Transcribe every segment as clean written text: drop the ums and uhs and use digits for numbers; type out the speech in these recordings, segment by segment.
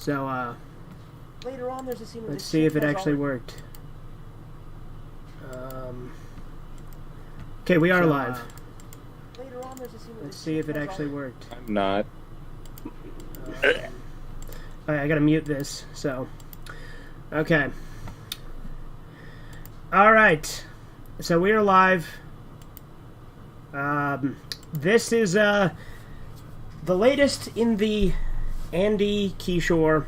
So, Later on, there's a scene where let's see if it actually worked. Okay, we are live. Later on, there's a scene where Let's see if it actually worked. I'm not. Alright, I gotta mute this, so... Okay. Alright. So we are live. This is, the latest in the Andy Kishore,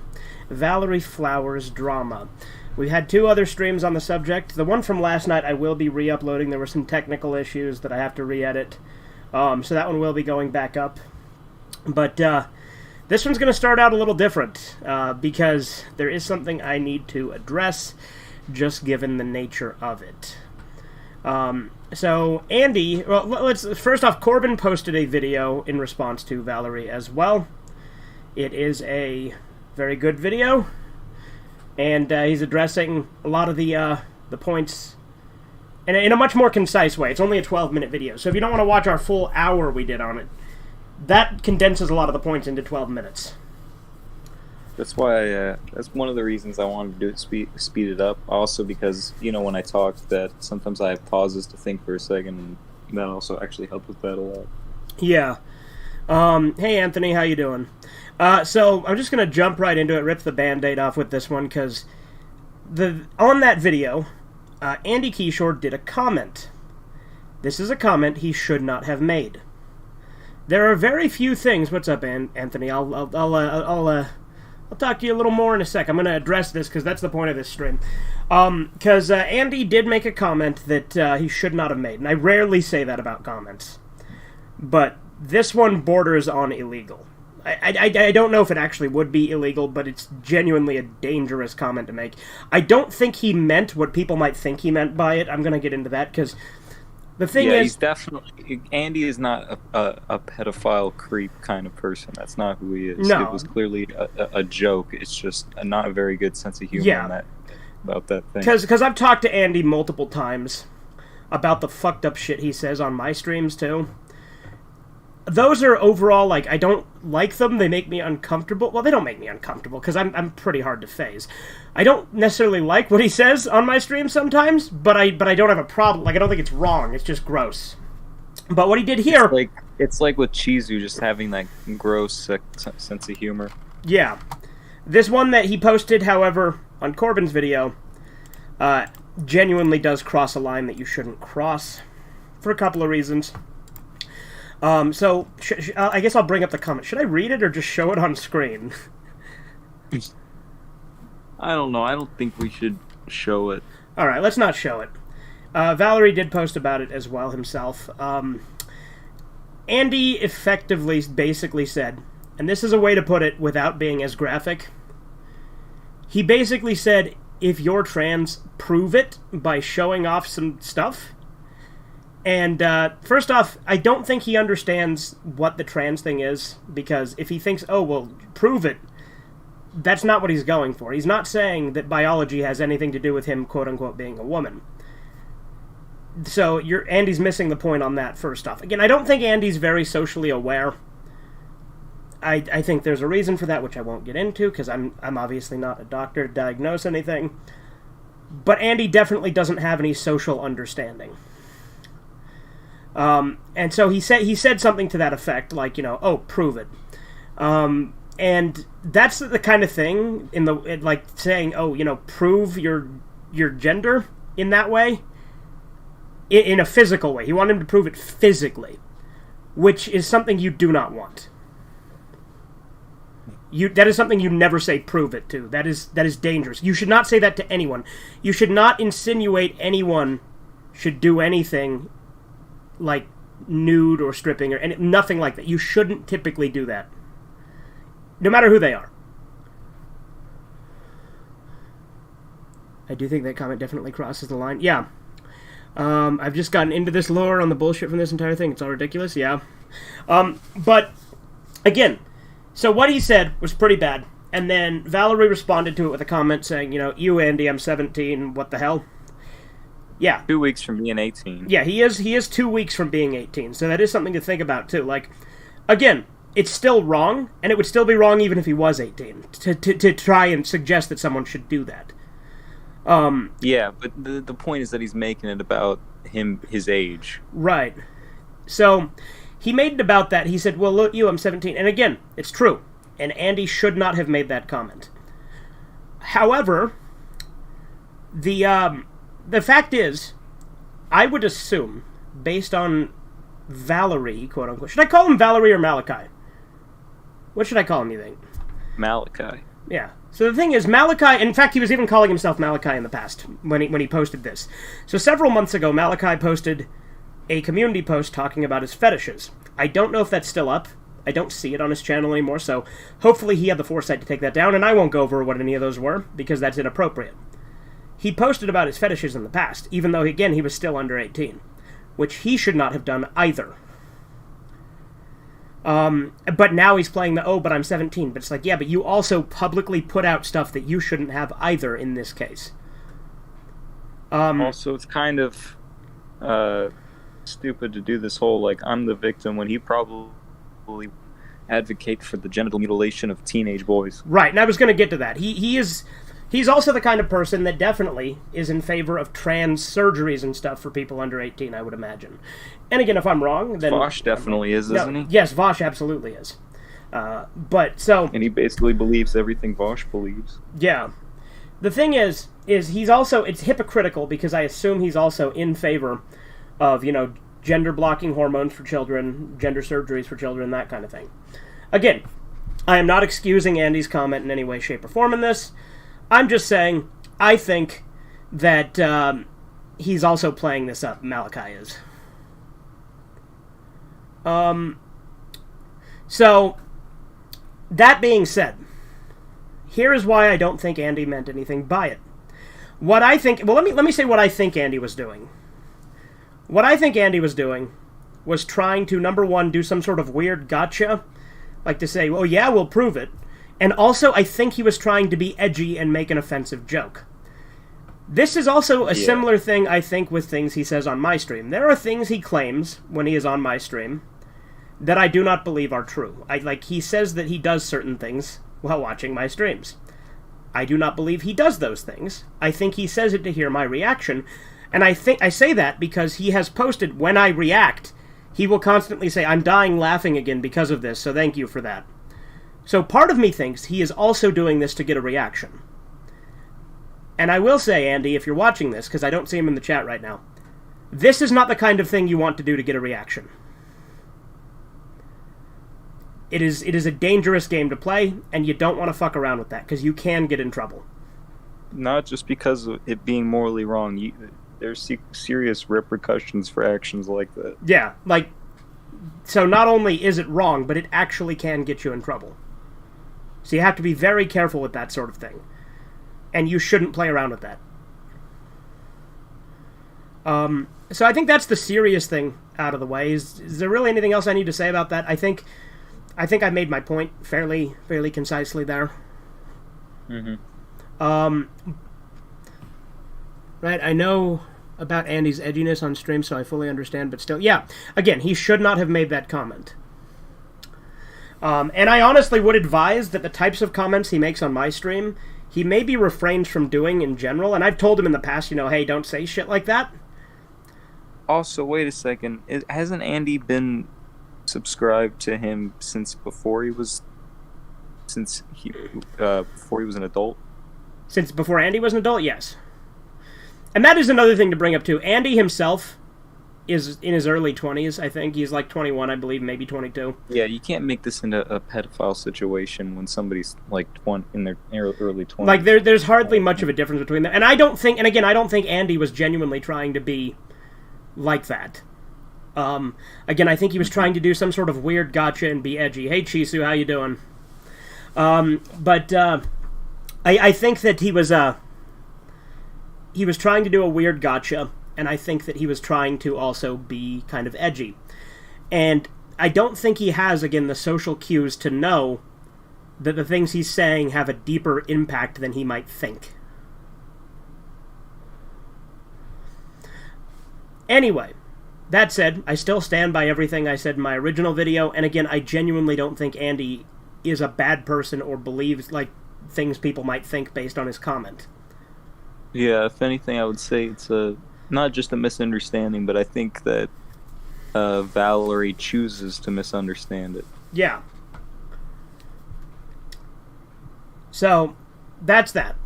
Valerie Flowers drama. We had 2 other streams on the subject. The one from last night I will be re-uploading. There were some technical issues that I have to re-edit. So that one will be going back up. But, this one's going to start out a little different, because there is something I need to address, just given the nature of it. So, Andy, well, first off, Corbin posted a video in response to Valerie as well. It is a very good video, and he's addressing a lot of the points in a much more concise way. It's only a 12-minute video, so if you don't want to watch our full hour we did on it, that condenses a lot of the points into 12 minutes. That's why. That's one of the reasons I wanted to do it speed it up. Also, because when I talk, that sometimes I have pauses to think for a second, and that also actually helped with that a lot. Yeah. Hey Anthony, how you doing? So I'm just gonna jump right into it, rip the Band-Aid off with this one, because on that video, Andy Kishore did a comment. This is a comment he should not have made. There are very few things. What's up, Anthony? I'll talk to you a little more in a sec. I'm going to address this because that's the point of this stream. Because Andy did make a comment that he should not have made, and I rarely say that about comments. But this one borders on illegal. I don't know if it actually would be illegal, but it's genuinely a dangerous comment to make. I don't think he meant what people might think he meant by it. I'm going to get into that, because the thing is... he's definitely... Andy is not a pedophile creep kind of person. That's not who he is. No. It was clearly a joke. It's just not a very good sense of humor about that thing. Because I've talked to Andy multiple times about the fucked up shit he says on my streams, too. Those are overall, I don't like them. They make me uncomfortable. Well, they don't make me uncomfortable, because I'm pretty hard to phase. I don't necessarily like what he says on my stream sometimes, but I don't have a problem. I don't think it's wrong. It's just gross. But what he did here... It's like with Chizu, just having that gross sense of humor. Yeah. This one that he posted, however, on Corbin's video, genuinely does cross a line that you shouldn't cross, for a couple of reasons. So, I guess I'll bring up the comment. Should I read it or just show it on screen? I don't know. I don't think we should show it. Alright, let's not show it. Valerie did post about it as well himself. Andy effectively basically said, and this is a way to put it without being as graphic, he basically said, if you're trans, prove it by showing off some stuff. And, first off, I don't think he understands what the trans thing is, because if he thinks, oh, well, prove it, that's not what he's going for. He's not saying that biology has anything to do with him, quote-unquote, being a woman. So, Andy's missing the point on that, first off. Again, I don't think Andy's very socially aware. I think there's a reason for that, which I won't get into, because I'm obviously not a doctor to diagnose anything. But Andy definitely doesn't have any social understanding. And so he said something to that effect, like, oh, prove it. And that's the kind of thing like saying, oh, prove your gender in that way, in a physical way. He wanted him to prove it physically, which is something you do not want. That is something you never say prove it to. That is dangerous. You should not say that to anyone. You should not insinuate anyone should do anything like nude or stripping or nothing like that. You shouldn't typically do that, no matter who they are. I do think that comment definitely crosses the line. Yeah. I've just gotten into this lore on the bullshit from this entire thing. It's all ridiculous, yeah. But, again, so what he said was pretty bad, and then Valerie responded to it with a comment saying, you, Andy, I'm 17, what the hell? Yeah. 2 weeks from being 18. Yeah, he is 2 weeks from being 18, so that is something to think about, too. Again, it's still wrong, and it would still be wrong even if he was 18, to try and suggest that someone should do that. Yeah, but the point is that he's making it about his age. Right. So, he made it about that. He said, well, look, I'm 17. And again, it's true. And Andy should not have made that comment. However, the fact is, I would assume, based on Valerie, quote unquote. Should I call him Valerie or Malachi? What should I call him, you think? Malachi. Yeah. So the thing is, Malachi, in fact, he was even calling himself Malachi in the past when he posted this. So several months ago, Malachi posted a community post talking about his fetishes. I don't know if that's still up. I don't see it on his channel anymore, so hopefully he had the foresight to take that down, and I won't go over what any of those were, because that's inappropriate. He posted about his fetishes in the past, even though, again, he was still under 18, which he should not have done either. But now he's playing the, but I'm 17. But it's like, yeah, but you also publicly put out stuff that you shouldn't have either in this case. Also, it's kind of stupid to do this whole, like, I'm the victim when he probably advocate for the genital mutilation of teenage boys. Right, and I was going to get to that. He's also the kind of person that definitely is in favor of trans surgeries and stuff for people under 18, I would imagine. And again, if I'm wrong, then... Vosh definitely is, isn't he? Yes, Vosh absolutely is. And he basically believes everything Vosh believes. Yeah. The thing is he's also... It's hypocritical because I assume he's also in favor of, gender-blocking hormones for children, gender surgeries for children, that kind of thing. Again, I am not excusing Andy's comment in any way, shape, or form in this. I'm just saying, I think that he's also playing this up, Malachi is. So, that being said, here is why I don't think Andy meant anything by it. What I think... Well, let me say what I think Andy was doing. What I think Andy was doing was trying to, number one, do some sort of weird gotcha. Like to say, well, yeah, we'll prove it. And also, I think he was trying to be edgy and make an offensive joke. This is also a similar thing, I think, with things he says on my stream. There are things he claims when he is on my stream that I do not believe are true. He says that he does certain things while watching my streams. I do not believe he does those things. I think he says it to hear my reaction. And I say that because he has posted, when I react, he will constantly say, I'm dying laughing again because of this, so thank you for that. So part of me thinks he is also doing this to get a reaction. And I will say, Andy, if you're watching this, because I don't see him in the chat right now, this is not the kind of thing you want to do to get a reaction. It is a dangerous game to play, and you don't want to fuck around with that, because you can get in trouble. Not just because of it being morally wrong. There's serious repercussions for actions like that. Yeah, so not only is it wrong, but it actually can get you in trouble. So you have to be very careful with that sort of thing. And you shouldn't play around with that. So I think that's the serious thing out of the way. Is there really anything else I need to say about that? I think I made my point fairly concisely there. Mm-hmm. Right, I know about Andy's edginess on stream, so I fully understand, but still, yeah. Again, he should not have made that comment. And I honestly would advise that the types of comments he makes on my stream, he maybe refrains from doing in general, and I've told him in the past, hey, don't say shit like that. Also, wait a second. Hasn't Andy been subscribed to him before he was an adult? Since before Andy was an adult, yes. And that is another thing to bring up, too. Andy himself is in his early 20s, I think. He's 21, I believe, maybe 22. Yeah, you can't make this into a pedophile situation when somebody's, in their early 20s. There's hardly much of a difference between them. And I don't think Andy was genuinely trying to be like that. Again, I think he was trying to do some sort of weird gotcha and be edgy. Hey, Chisu, how you doing? I think that he was trying to do a weird gotcha, and I think that he was trying to also be kind of edgy. And I don't think he has, again, the social cues to know that the things he's saying have a deeper impact than he might think. Anyway, That said, I still stand by everything I said in my original video, and again, I genuinely don't think Andy is a bad person or believes, like, things people might think based on his comment. Yeah, if anything, I would say it's not just a misunderstanding, but I think that Valerie chooses to misunderstand it. Yeah. So, that's that.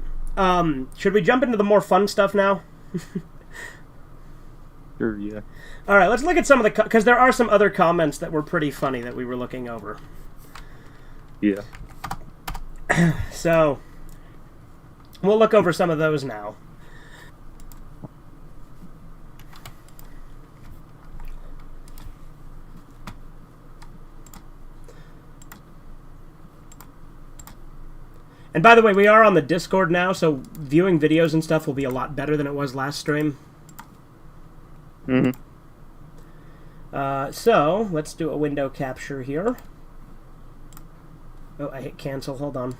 Should we jump into the more fun stuff now? Sure, yeah. All right, let's look at some of the... Because there are some other comments that were pretty funny that we were looking over. Yeah. So, we'll look over some of those now. And by the way, we are on the Discord now, so viewing videos and stuff will be a lot better than it was last stream. Mm-hmm. So, let's do a window capture here. Oh, I hit cancel. Hold on.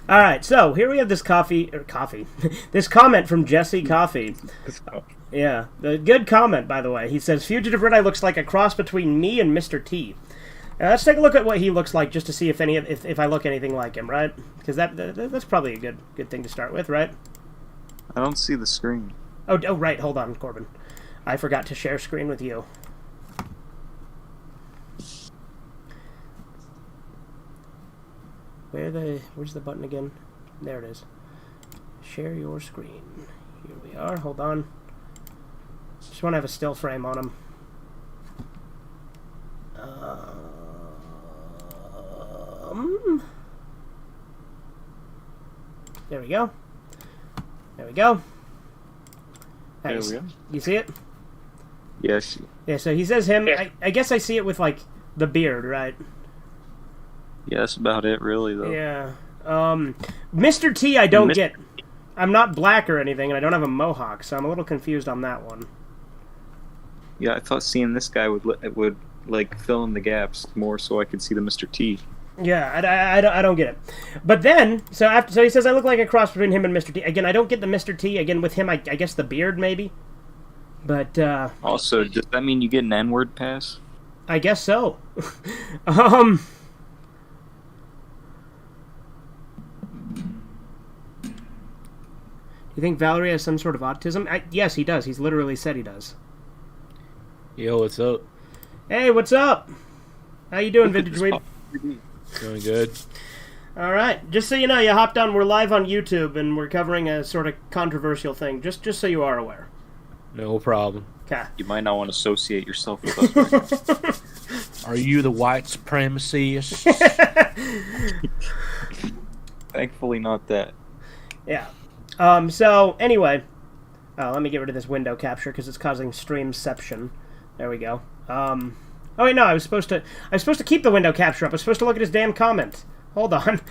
Alright, so here we have this this comment from Jesse Coffee. Yeah, a good comment, by the way. He says, Fugitive Red Eye looks like a cross between me and Mr. T. Now, let's take a look at what he looks like, just to see if I look anything like him, right? Because that's probably a good thing to start with, right? I don't see the screen. Oh, right, hold on, Corbin. I forgot to share screen with you. Where's the button again? There it is. Share your screen. Here we are, hold on. Just want to have a still frame on him. There we go. There we go. Nice. There we go. You see it? Yes. Yeah, so he says him. I guess I see it with, like, the beard, right? Yeah, that's about it, really, though. Yeah. Mr. T, I don't get. I'm not black or anything, and I don't have a mohawk, so I'm a little confused on that one. Yeah, I thought seeing this guy would like fill in the gaps more, so I could see the Mr. T. Yeah, I don't get it. But then, so he says I look like a cross between him and Mr. T. Again, I don't get the Mr. T. Again, with him, I guess the beard maybe. But also, does that mean you get an N-word pass? I guess so. You think Valerie has some sort of autism? Yes, he does. He's literally said he does. Yo, what's up? Hey, what's up? How you doing, Vintage Weed? Doing good. All right. Just so you know, you hopped on. We're live on YouTube, and we're covering a sort of controversial thing. Just so you are aware. No problem. Okay. You might not want to associate yourself with us right now. Are you the white supremacist? Thankfully, not that. Yeah. So, anyway. Let me get rid of this window capture, because it's causing streamception. There we go. Oh, wait, no, I was supposed to keep the window capture up. I was supposed to look at his damn comment. Hold on.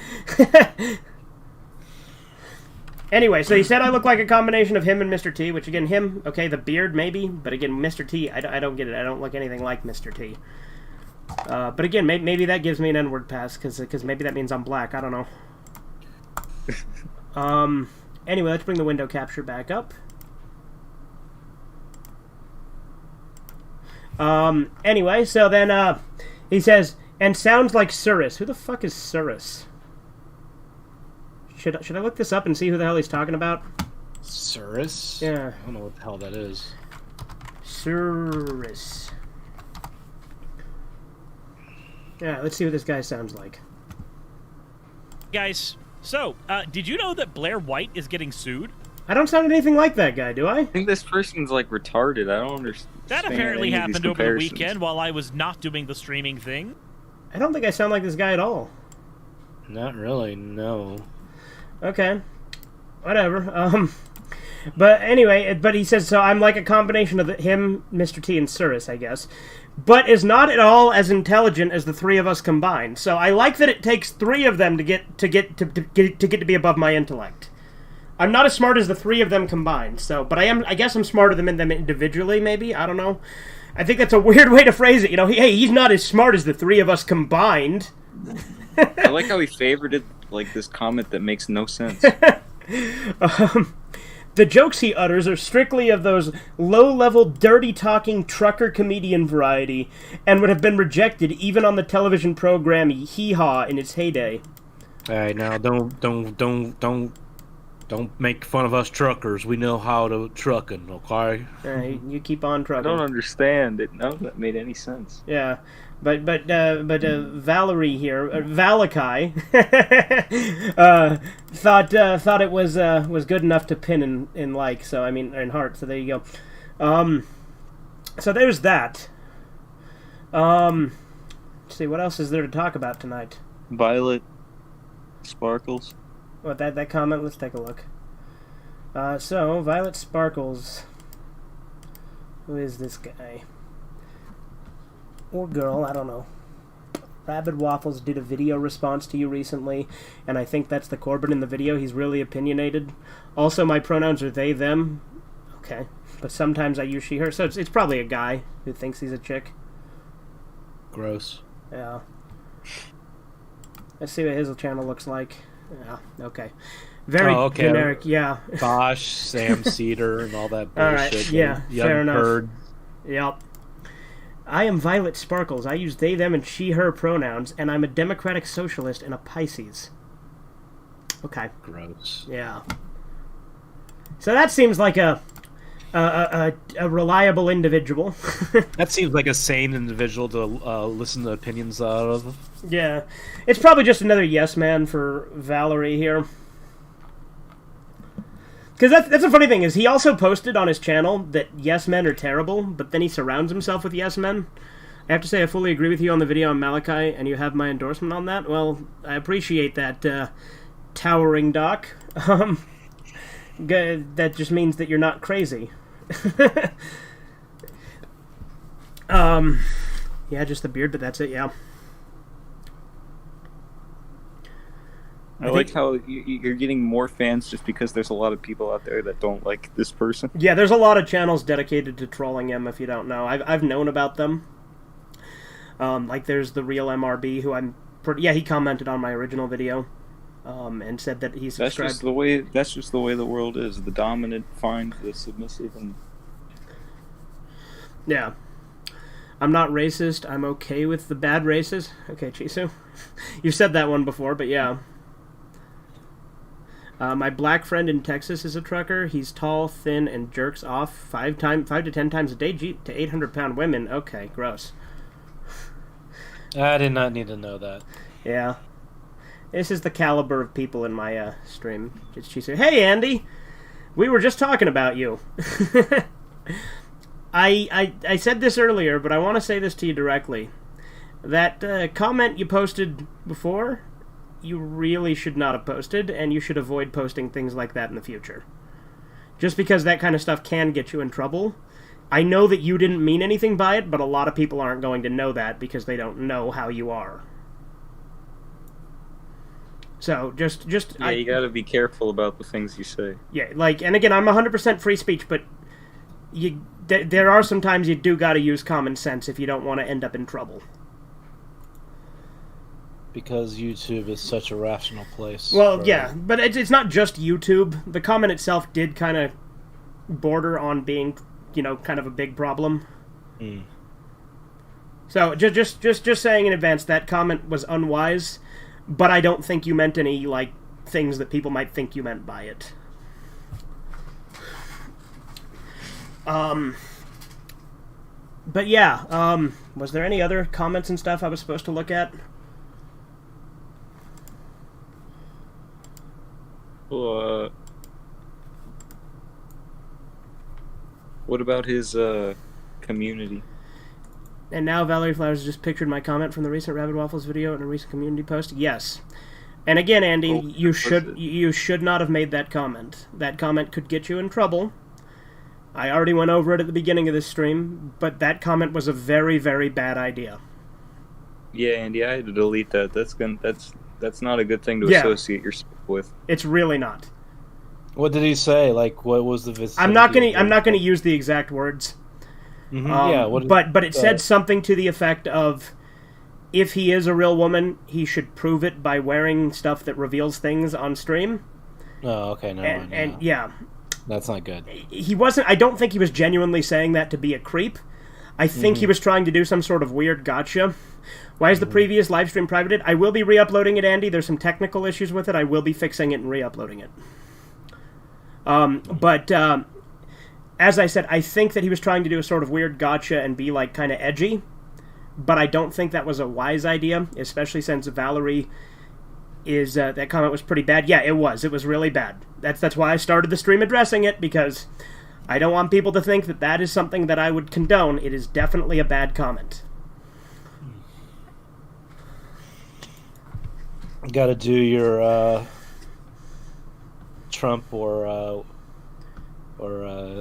Anyway, so he said I look like a combination of him and Mr. T, which, again, him, okay, the beard, maybe, but again, Mr. T, I don't get it. I don't look anything like Mr. T. But again, maybe that gives me an N-word pass, because maybe that means I'm black. I don't know. Anyway, let's bring the window capture back up. Anyway, so then, he says, and sounds like Surus. Who the fuck is Surus? Should I look this up and see who the hell he's talking about? Surus? Yeah. I don't know what the hell that is. Surus. Yeah, let's see what this guy sounds like. Guys, so, did you know that Blair White is getting sued? I don't sound anything like that guy, do I? I think this person's like retarded. I don't understand. That apparently any of these happened over the comparisons. weekend while I was not doing the streaming thing. I don't think I sound like this guy at all. Not really, no. Okay. Whatever. But anyway, but he says, so I'm like a combination of him, Mr. T, and Surus, I guess. But is not at all as intelligent as the three of us combined. So I like that it takes three of them to get to be above my intellect. I'm not as smart as the three of them combined. So, but I guess I'm smarter than them individually. Maybe, I don't know. I think that's a weird way to phrase it. You know, hey, he's not as smart as the three of us combined. I like how he favorited like this comment that makes no sense. The jokes he utters are strictly of those low-level, dirty-talking trucker comedian variety, and would have been rejected even on the television program Hee Haw in its heyday. All right, now don't make fun of us truckers. We know how to trucking, okay? You keep on I trucking. don't understand it. None of that made any sense. Yeah, but Valerie here, Valakai, thought it was good enough to pin in like. So I mean in heart. So there you go. So there's that. Let's see what else is there to talk about tonight. Violet Sparkles. What that comment? Let's take a look. So Violet Sparkles. Who is this guy? Or girl, I don't know. Rabid Waffles did a video response to you recently, and I think that's the Corbin in the video. He's really opinionated. Also, my pronouns are they, them. Okay. But sometimes I use she, her, so it's probably a guy who thinks he's a chick. Gross. Yeah. Let's see what his channel looks like. Yeah, okay. Very generic, yeah. Bosch, Sam Cedar, and all that bullshit. All right, yeah, fair enough. Bird. Yep. I am Violet Sparkles. I use they, them, and she, her pronouns, and I'm a democratic socialist and a Pisces. Okay. Gross. Yeah. So that seems like a reliable individual. That seems like a sane individual to listen to opinions out of. Yeah. It's probably just another yes man for Valerie here. Because that's the funny thing, is he also posted on his channel that yes men are terrible, but then he surrounds himself with yes men. I have to say I fully agree with you on the video on Malachi, and you have my endorsement on that. Well, I appreciate that, towering doc. That just means that you're not crazy. Yeah, just the beard, but that's it, yeah. I like how you're getting more fans just because there's a lot of people out there that don't like this person. Yeah, there's a lot of channels dedicated to trolling him, if you don't know. I've known about them. Like, there's the Real MRB, who he commented on my original video, and said that he subscribed. That's just the way the world is. The dominant finds the submissive, and... Yeah. I'm not racist. I'm okay with the bad races. Okay, Chisu. You've said that one before, but yeah. My black friend in Texas is a trucker. He's tall, thin, and jerks off 5 to 10 times a day to 800-pound women. Okay, gross. I did not need to know that. Yeah. This is the caliber of people in my stream. She said, "Hey, Andy, we were just talking about you." I said this earlier, but I want to say this to you directly. That comment you posted before, you really should not have posted, and you should avoid posting things like that in the future. Just because that kind of stuff can get you in trouble. I know that you didn't mean anything by it, but a lot of people aren't going to know that because they don't know how you are. So, just yeah, you gotta be careful about the things you say. Yeah, like, and again, I'm 100% free speech, but there are some times you do gotta use common sense if you don't want to end up in trouble. Because YouTube is such a rational place. Well, yeah, but it's not just YouTube. The comment itself did kind of border on being, kind of a big problem. Mm. So just saying in advance, that comment was unwise, but I don't think you meant any things that people might think you meant by it. But yeah, was there any other comments and stuff I was supposed to look at? Well, what about his community? And now Valerie Flowers just pictured my comment from the recent Rabid Waffles video in a recent community post. Yes. And again, Andy, you should not have made that comment. That comment could get you in trouble. I already went over it at the beginning of this stream, but that comment was a very, very bad idea. Yeah, Andy, I had to delete that. That's not a good thing to associate yourself with. It's really not. What did he say? What was the vicinity? I'm not gonna use the exact words. Mm-hmm. But it said something to the effect of, if he is a real woman, he should prove it by wearing stuff that reveals things on stream. Oh, okay, no. And yeah, that's not good. he wasn't. I don't think he was genuinely saying that to be a creep. I think he was trying to do some sort of weird gotcha. Why is the previous live stream privated? I will be re-uploading it, Andy. There's some technical issues with it. I will be fixing it and re-uploading it. But as I said, I think that he was trying to do a sort of weird gotcha and be like kind of edgy. But I don't think that was a wise idea, especially since Valerie is that comment was pretty bad. Yeah, it was. It was really bad. That's why I started the stream addressing it, because I don't want people to think that that is something that I would condone. It is definitely a bad comment. Got to do your Trump or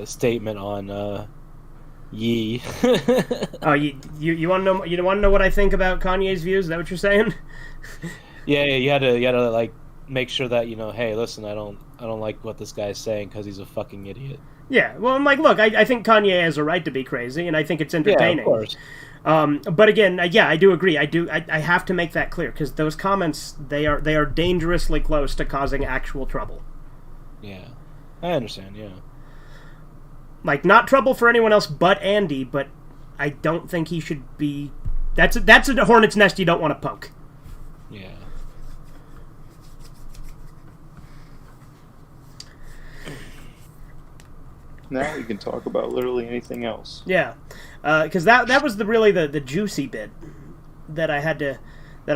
statement on Yee. Oh, you want to know? You want to know what I think about Kanye's views? Is that what you're saying? Yeah, you had to like make sure that hey, listen, I don't like what this guy's saying because he's a fucking idiot. Yeah, well, I'm like, look, I think Kanye has a right to be crazy, and I think it's entertaining. Yeah, of course. But again, yeah, I do agree. I have to make that clear, because those comments, they are dangerously close to causing actual trouble. Yeah, I understand. Yeah, like, not trouble for anyone else but Andy, but I don't think he should be. That's a hornet's nest you don't want to poke. Yeah. Now we can talk about literally anything else. Yeah, because that was really the juicy bit that I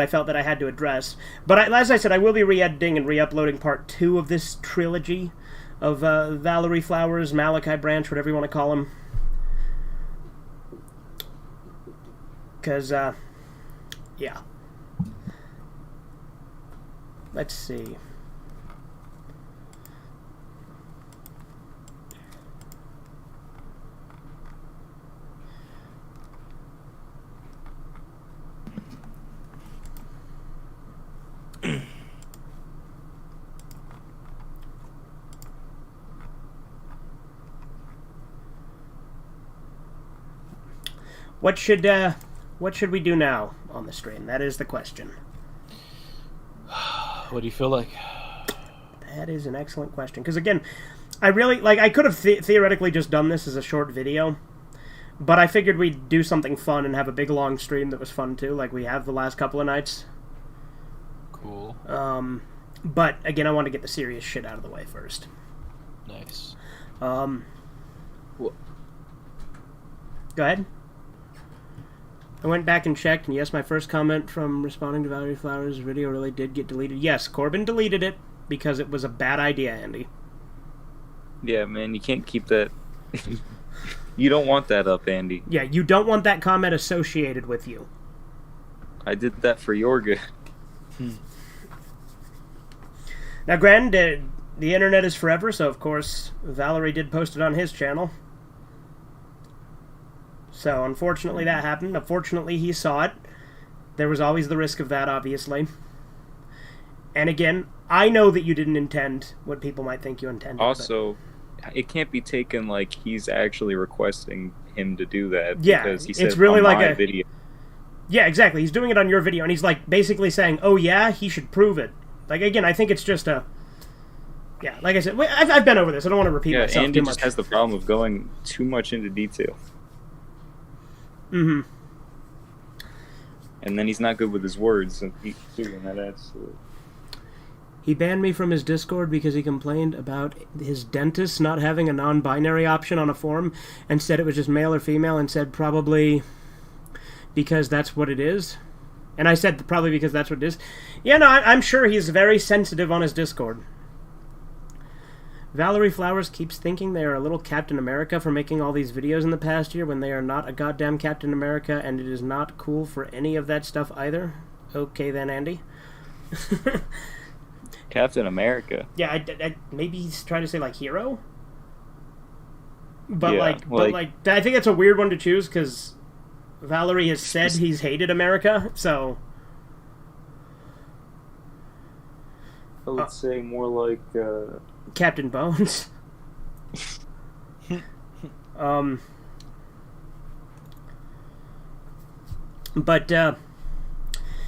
felt that I had to address. But as I said, I will be re-editing and re-uploading part 2 of this trilogy of Valerie Flowers, Malachi Branch, whatever you want to call him. Because, yeah. Let's see. What should we do now on the stream? That is the question. What do you feel like? That is an excellent question. Because again, I really I could have theoretically just done this as a short video, but I figured we'd do something fun and have a big long stream that was fun too, like we have the last couple of nights. Cool. But again, I want to get the serious shit out of the way first. Nice. Go ahead. I went back and checked, and yes, my first comment from responding to Valerie Flowers' video really did get deleted. Yes, Corbin deleted it because it was a bad idea, Andy. Yeah, man, you can't keep that. You don't want that up, Andy. Yeah, you don't want that comment associated with you. I did that for your good. Now, granted, the internet is forever, so of course, Valerie did post it on his channel. So, unfortunately, that happened. Unfortunately, he saw it. There was always the risk of that, obviously. And again, I know that you didn't intend what people might think you intended. Also, it can't be taken like he's actually requesting him to do that. Yeah, because he said it's really on like my video. Yeah, exactly. He's doing it on your video, and he's like basically saying, "Oh yeah, he should prove it." Like again, I think it's just a. Yeah, like I said, I've been over this. I don't want to repeat myself Andy too much. just has the problem of going too much into detail. Mm-hmm. And then he's not good with his words, and that adds to it. He banned me from his Discord because he complained about his dentist not having a non-binary option on a form and said it was just male or female, and said probably because that's what it is. And I said probably because that's what it is. Yeah, no, I'm sure he's very sensitive on his Discord. Valerie Flowers keeps thinking they are a little Captain America for making all these videos in the past year when they are not a goddamn Captain America, and it is not cool for any of that stuff either. Okay then, Andy. Captain America. Yeah, I maybe he's trying to say like hero, but Yeah, like I think that's a weird one to choose because Valerie has said he's hated America, so I would say more like Captain Bones. But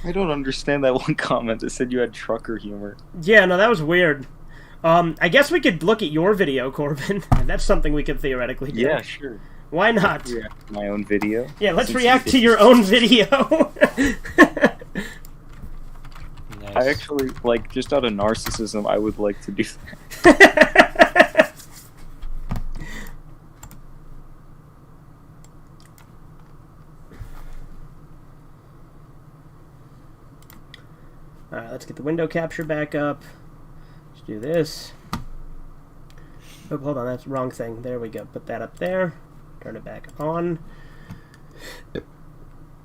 I don't understand that one comment that said you had trucker humor. Yeah, no, that was weird. I guess we could look at your video, Corbin. That's something we could theoretically do. Yeah, sure. Why not? React to my own video. Yeah, let's Since react you to did your this. own video. Nice. I actually, like, just out of narcissism, I would like to do that. Alright, let's get the window capture back up. Let's do this. Oh, hold on, that's the wrong thing. There we go. Put that up there. Turn it back on.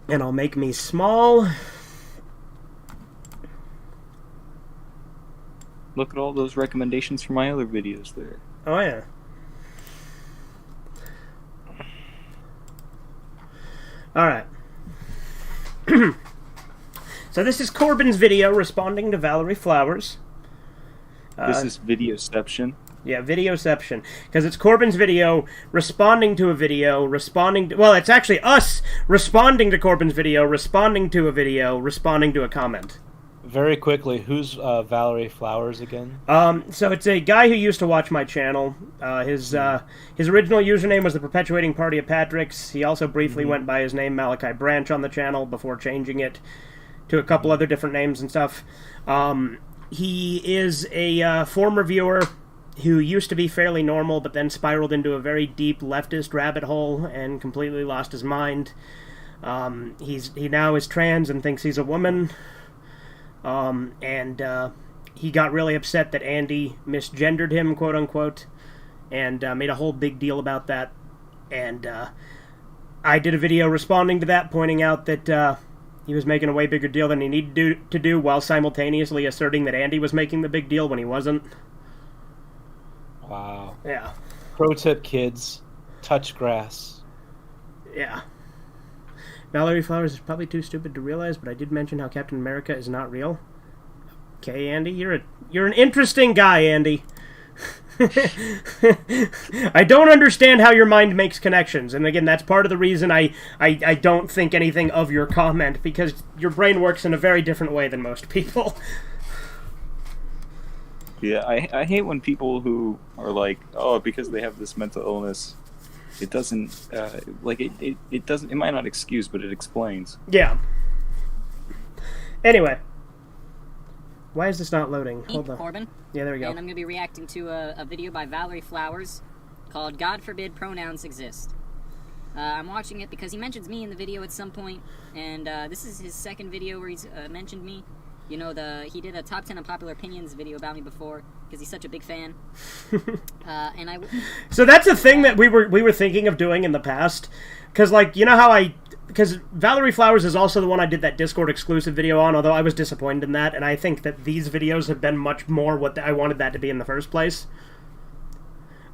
And I'll make me small. Look at all those recommendations for my other videos there. Oh, yeah. Alright. So this is Corbin's video responding to Valerie Flowers. This is Videoception. Yeah, Videoception. Because it's Corbin's video responding to a video, responding to... Well, it's actually us responding to Corbin's video, responding to a video, responding to a comment. Very quickly, who's Valerie Flowers again? So it's a guy who used to watch my channel. His original username was the Perpetuating Party of Patrick's. He also briefly went by his name Malachi Branch on the channel before changing it to a couple other different names and stuff. He is a former viewer who used to be fairly normal, but then spiraled into a very deep leftist rabbit hole and completely lost his mind. He now is trans and thinks he's a woman. He got really upset that Andy misgendered him, quote unquote, and made a whole big deal about that. And I did a video responding to that, pointing out that he was making a way bigger deal than he needed to do, while simultaneously asserting that Andy was making the big deal when he wasn't. Wow. Yeah. Pro tip, kids. Touch grass. Yeah. Valerie Flowers is probably too stupid to realize, but I did mention how Captain America is not real. Okay, Andy, you're an interesting guy, Andy. I don't understand how your mind makes connections, and again, that's part of the reason I don't think anything of your comment, because your brain works in a very different way than most people. Yeah, I hate when people who are like, oh, because they have this mental illness, it doesn't, it doesn't, it might not excuse, but it explains. Yeah. Anyway. Why is this not loading? Hold on. Corbin. Yeah, there we go. And I'm going to be reacting to a video by Valerie Flowers called God Forbid Pronouns Exist. I'm watching it because he mentions me in the video at some point, and this is his second video where he's mentioned me. You know, he did a top 10 unpopular opinions video about me before because he's such a big fan. So that's a thing that we were thinking of doing in the past, because like, you know how because Valerie Flowers is also the one I did that Discord exclusive video on, although I was disappointed in that, and I think that these videos have been much more what I wanted that to be in the first place.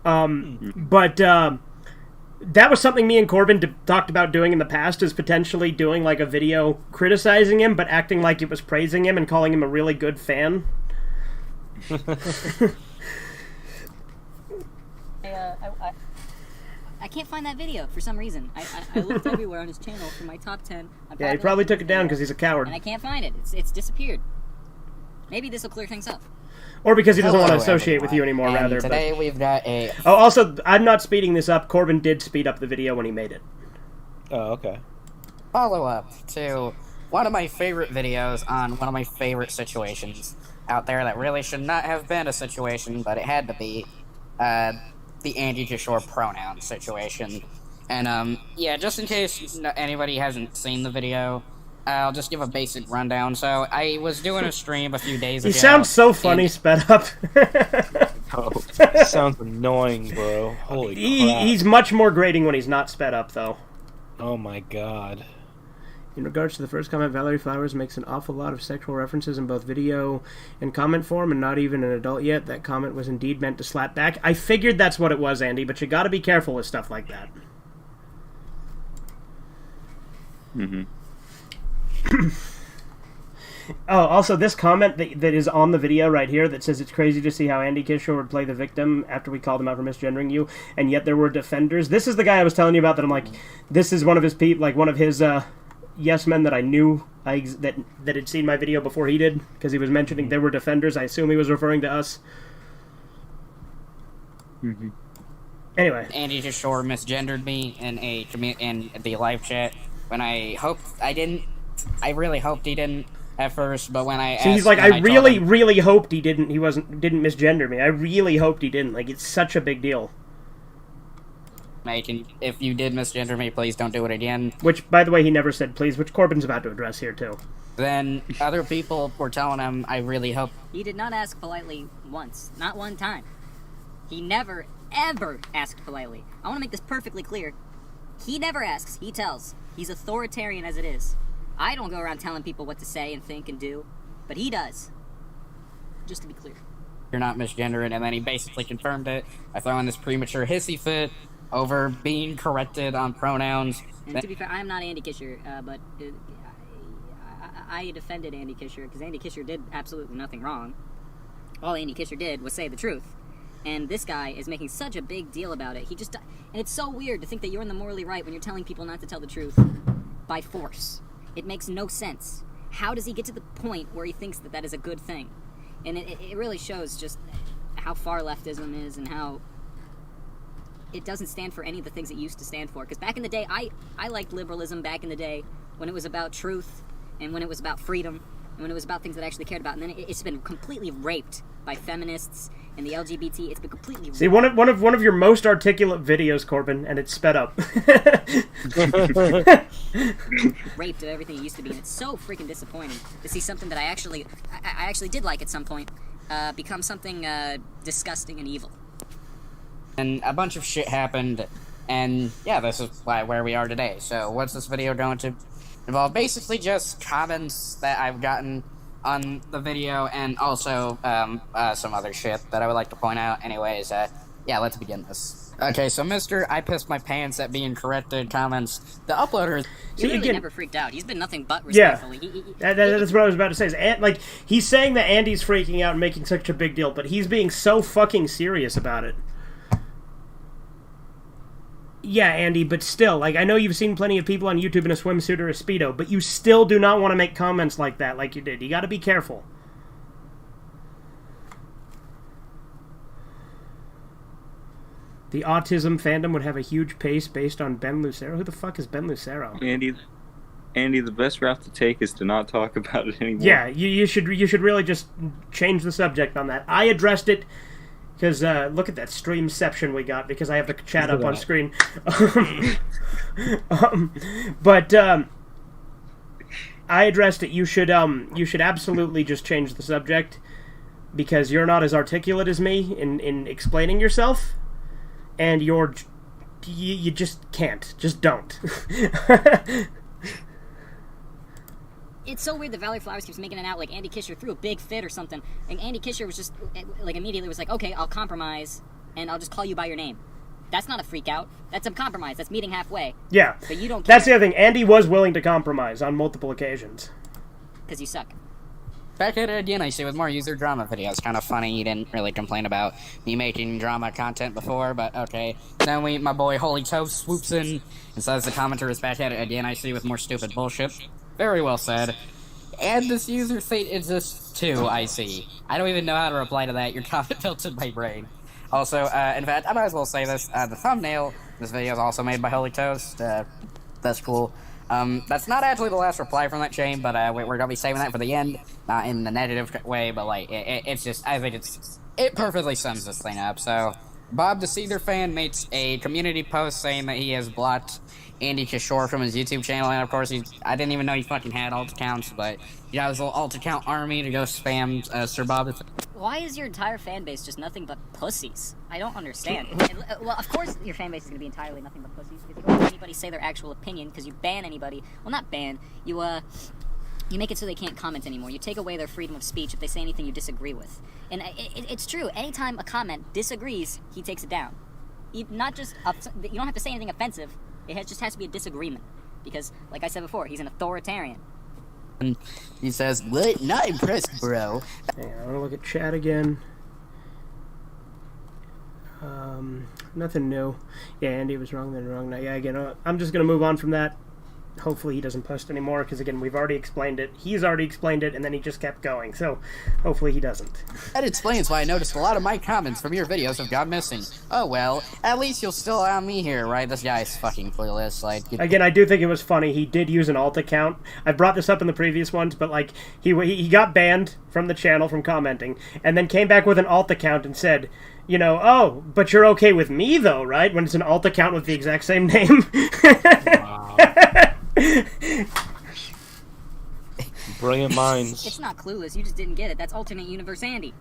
That was something me and Corbin talked about doing in the past, is potentially doing like a video criticizing him, but acting like it was praising him and calling him a really good fan. I can't find that video for some reason. I looked everywhere on his channel for my top 10. Yeah, he probably took it down because he's a coward. And I can't find it. It's disappeared. Maybe this will clear things up. Or because he doesn't want to Hello, associate with you everyone. anymore, And rather. today we've got a Oh, also, I'm not speeding this up. Corbin did speed up the video when he made it. Oh, okay. follow-up to one of my favorite videos on one of my favorite situations out there that really should not have been a situation, but it had to be, the Andy Kishore pronoun situation. And, yeah, just in case anybody hasn't seen the video, I'll just give a basic rundown. So, I was doing a stream a few days ago. He sounds so funny, sped up. Oh, sounds annoying, bro. Holy crap. He's much more grating when he's not sped up, though. Oh my god. In regards to the first comment, Valerie Flowers makes an awful lot of sexual references in both video and comment form, and not even an adult yet. That comment was indeed meant to slap back. I figured that's what it was, Andy, but you gotta be careful with stuff like that. Mm-hmm. Oh, also, this comment that is on the video right here that says it's crazy to see how Andy Kishore would play the victim after we called him out for misgendering you, and yet there were defenders. This is the guy I was telling you about that I'm like, this is one of his one of his yes men that I knew that had seen my video before he did, because he was mentioning there were defenders. I assume he was referring to us. Mm-hmm. Anyway, Andy just sure misgendered me in the live chat when I really hoped he didn't at first, but when I asked, so he's like, when I told really, him, really hoped he didn't misgender me. I really hoped he didn't. Like, it's such a big deal. if you did misgender me, please don't do it again. Which, by the way, he never said please, which Corbin's about to address here, too. Then other people were telling him, I really hope. He did not ask politely once. Not one time. He never, ever asked politely. I want to make this perfectly clear. He never asks. He tells. He's authoritarian as it is. I don't go around telling people what to say and think and do, but he does. Just to be clear. You're not misgendering, and then he basically confirmed it by throwing this premature hissy fit over being corrected on pronouns. And to be fair, I am not Andy Kisher, but I defended Andy Kisher because Andy Kisher did absolutely nothing wrong. All Andy Kisher did was say the truth. And this guy is making such a big deal about it. And it's so weird to think that you're in the morally right when you're telling people not to tell the truth by force. It makes no sense. How does he get to the point where he thinks that that is a good thing? And it really shows just how far leftism is and how it doesn't stand for any of the things it used to stand for. Because back in the day, I liked liberalism back in the day when it was about truth and when it was about freedom and when it was about things that I actually cared about. And then it's been completely raped by feminists and the LGBT. It's been completely See, one of your most articulate videos, Corbin, and it's sped up. raped of everything it used to be, and it's so freaking disappointing to see something that I actually did like at some point become something disgusting and evil. And a bunch of shit happened, and yeah, this is where we are today. So what's this video going to involve? Basically just comments that I've gotten on the video, and also some other shit that I would like to point out. Anyways, yeah, let's begin this. Okay, so Mr. I pissed my pants at being corrected comments. The uploader... He really never freaked out. He's been nothing but respectful. Yeah, that's what I was about to say. Is he's saying that Andy's freaking out and making such a big deal, but he's being so fucking serious about it. Yeah, Andy, but still, like, I know you've seen plenty of people on YouTube in a swimsuit or a Speedo, but you still do not want to make comments like that like you did. You gotta be careful. The autism fandom would have a huge pace based on Ben Lucero. Who the fuck is Ben Lucero? Andy, the best route to take is to not talk about it anymore. Yeah, you should really just change the subject on that. I addressed it because look at that streamception we got because I have the chat up on screen. But I addressed it. You should absolutely just change the subject because you're not as articulate as me in explaining yourself. And you just can't. Just don't. It's so weird that Valerie Flowers keeps making it out like Andy Kisher threw a big fit or something. And Andy Kisher was just, like, immediately was like, okay, I'll compromise, and I'll just call you by your name. That's not a freak out. That's a compromise. That's meeting halfway. Yeah. But you don't care. That's the other thing. Andy was willing to compromise on multiple occasions. Because you suck. Back at it again, I see, with more user drama videos. Kind of funny you didn't really complain about me making drama content before, but okay. Then my boy Holy Toast swoops in and says the commenter is back at it again, I see, with more stupid bullshit. Very well said. And this user fate exists too, I see. I don't even know how to reply to that. Your comment melted my brain. Also, in fact, I might as well say this. The thumbnail of this video is also made by Holy Toast. That's cool. That's not actually the last reply from that chain, but we're gonna be saving that for the end. Not in the negative way, but like, it's just, I think it perfectly sums this thing up. So, Bob the Seether fan makes a community post saying that he has blocked Andy Kishore from his YouTube channel, and of course, I didn't even know he fucking had alt accounts, but he got his little alt account army to go spam Sir Bob. Why is your entire fan base just nothing but pussies? I don't understand. Well, of course your fan base is going to be entirely nothing but pussies, because you don't let anybody say their actual opinion, because you ban anybody. Well, not ban. You make it so they can't comment anymore. You take away their freedom of speech if they say anything you disagree with. And it's true. Anytime a comment disagrees, he takes it down. You don't have to say anything offensive. It just has to be a disagreement. Because, like I said before, he's an authoritarian. And he says, "What? Not impressed, bro." Hang on, I'm gonna look at chat again. Nothing new. Yeah, Andy was wrong then wrong now. Yeah, again, I'm just gonna move on from that. hopefully he doesn't post anymore, because again, we've already explained it. He's already explained it, and then he just kept going, so hopefully he doesn't. That explains why I noticed a lot of my comments from your videos have gone missing. Oh well, at least you'll still allow me here, right? This guy's fucking clueless. Like, again, I do think it was funny. He did use an alt account. I brought this up in the previous ones, but like he got banned from the channel from commenting, and then came back with an alt account and said, you know, oh, but you're okay with me though, right? When it's an alt account with the exact same name. Wow. Brilliant minds. It's not clueless. You just didn't get it. That's alternate universe Andy.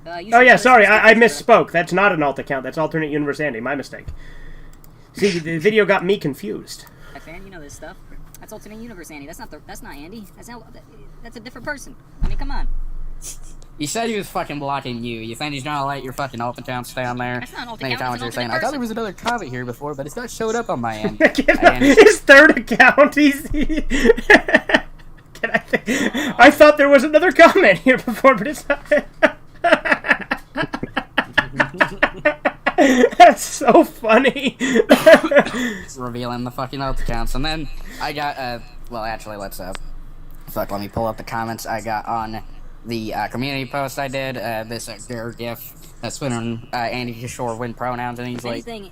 Oh yeah, sorry, I misspoke. That's not an alt account. That's alternate universe Andy. My mistake. See, the video got me confused. Hi, fan. You know this stuff. That's alternate universe Andy. That's not Andy. That's a different person. I mean, come on. he said he was fucking blocking you. You think he's gonna let your fucking alt account stay on there? That's not an alt Many account, comments it's are an saying, alternate I thought there person. was another comment here before, but it's not showed up on my end. His third account. I thought there was another comment here before, but it's not. That's so funny. Revealing the fucking alt accounts. And then I got, well, actually, let's, let me pull up the comments I got on the, community post I did, this, GIF that's been on, Andy Kishore win pronouns, and he's If like... anything,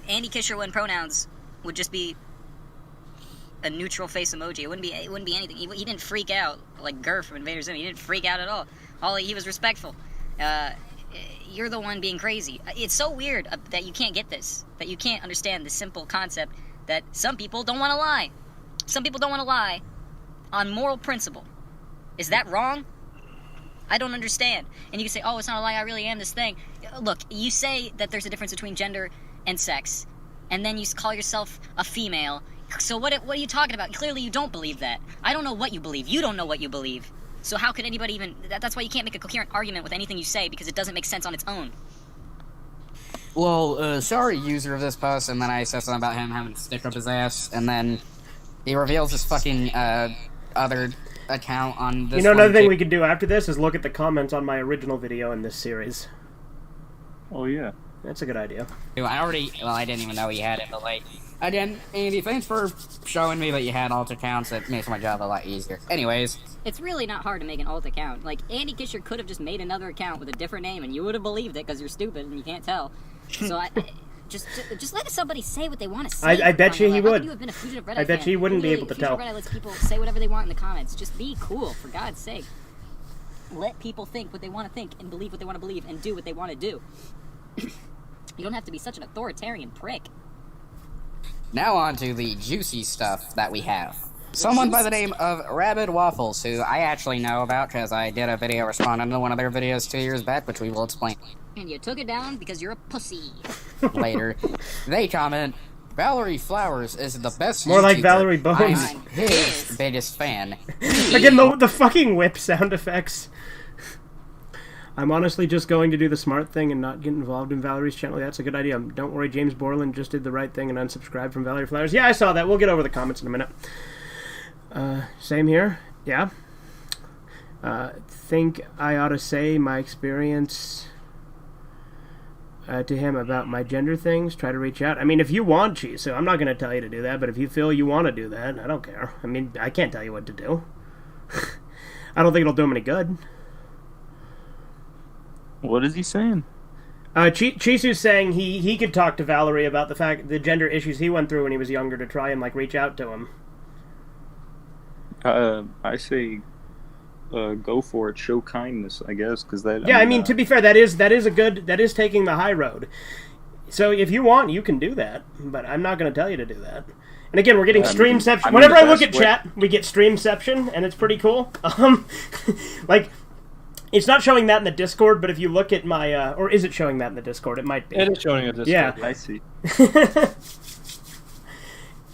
Andy Kishore win pronouns would just be a neutral face emoji. It wouldn't be anything. He didn't freak out like Gurr from Invader Zim. He didn't freak out at all. He was respectful. You're the one being crazy. It's so weird that you can't get this, that you can't understand the simple concept that some people don't want to lie. Some people don't want to lie on moral principle. Is that wrong? I don't understand. And you can say, oh, it's not a lie, I really am this thing. Look, you say that there's a difference between gender and sex, and then you call yourself a female. So what are you talking about? Clearly you don't believe that. I don't know what you believe. You don't know what you believe. So how could anybody even... That's why you can't make a coherent argument with anything you say, because it doesn't make sense on its own. Well, sorry, user of this post, and then I said something about him having to stick up his ass, and then he reveals his fucking, other account on this You know, another one thing too. we could do after this is look at the comments on my original video in this series. Oh yeah. That's a good idea. I didn't even know he had it, but like, again, Andy, thanks for showing me that you had alt accounts. It makes my job a lot easier. Anyways, It's really not hard to make an alt account. Like, Andy Kisher could have just made another account with a different name, and you would have believed it, because you're stupid and you can't tell. So just let somebody say what they want to say. I bet you he How could would. you have been a fugitive Reddit I bet fan? you he wouldn't be Usually, able to fugitive tell. Reddit lets people say whatever they want in the comments. Just be cool, for God's sake. Let people think what they want to think and believe what they want to believe and do what they want to do. You don't have to be such an authoritarian prick. now on to the juicy stuff that we have. Someone by the name of Rabid Waffles, who I actually know about because I did a video responding to one of their videos 2 years back, which we will explain And you took it down because you're a pussy. later. They comment, Valerie Flowers is the best More like YouTuber. Valerie Bones. I'm his biggest fan. Again, the fucking whip sound effects. I'm honestly just going to do the smart thing and not get involved in Valerie's channel. That's a good idea. Don't worry, James Borland just did the right thing and unsubscribed from Valerie Flowers. Yeah, I saw that. We'll get over the comments in a minute. Same here. Yeah. Think I ought to say my experience to him about my gender things. Try to reach out. I mean, if you want to, so I'm not going to tell you to do that, but if you feel you want to do that, I don't care. I mean, I can't tell you what to do. I don't think it'll do him any good. What is he saying? Chisu's saying he could talk to Valerie about the gender issues he went through when he was younger to try and, like, reach out to him. I say, go for it. Show kindness, I guess, because that. Yeah, I mean, to be fair, that is taking the high road. So if you want, you can do that, but I'm not going to tell you to do that. And again, we're getting streamception. Whenever I look at chat, we get streamception, and it's pretty cool. Like, it's not showing that in the Discord, but if you look at my, or is it showing that in the Discord? It might be. It is showing a Discord. Yeah. I see.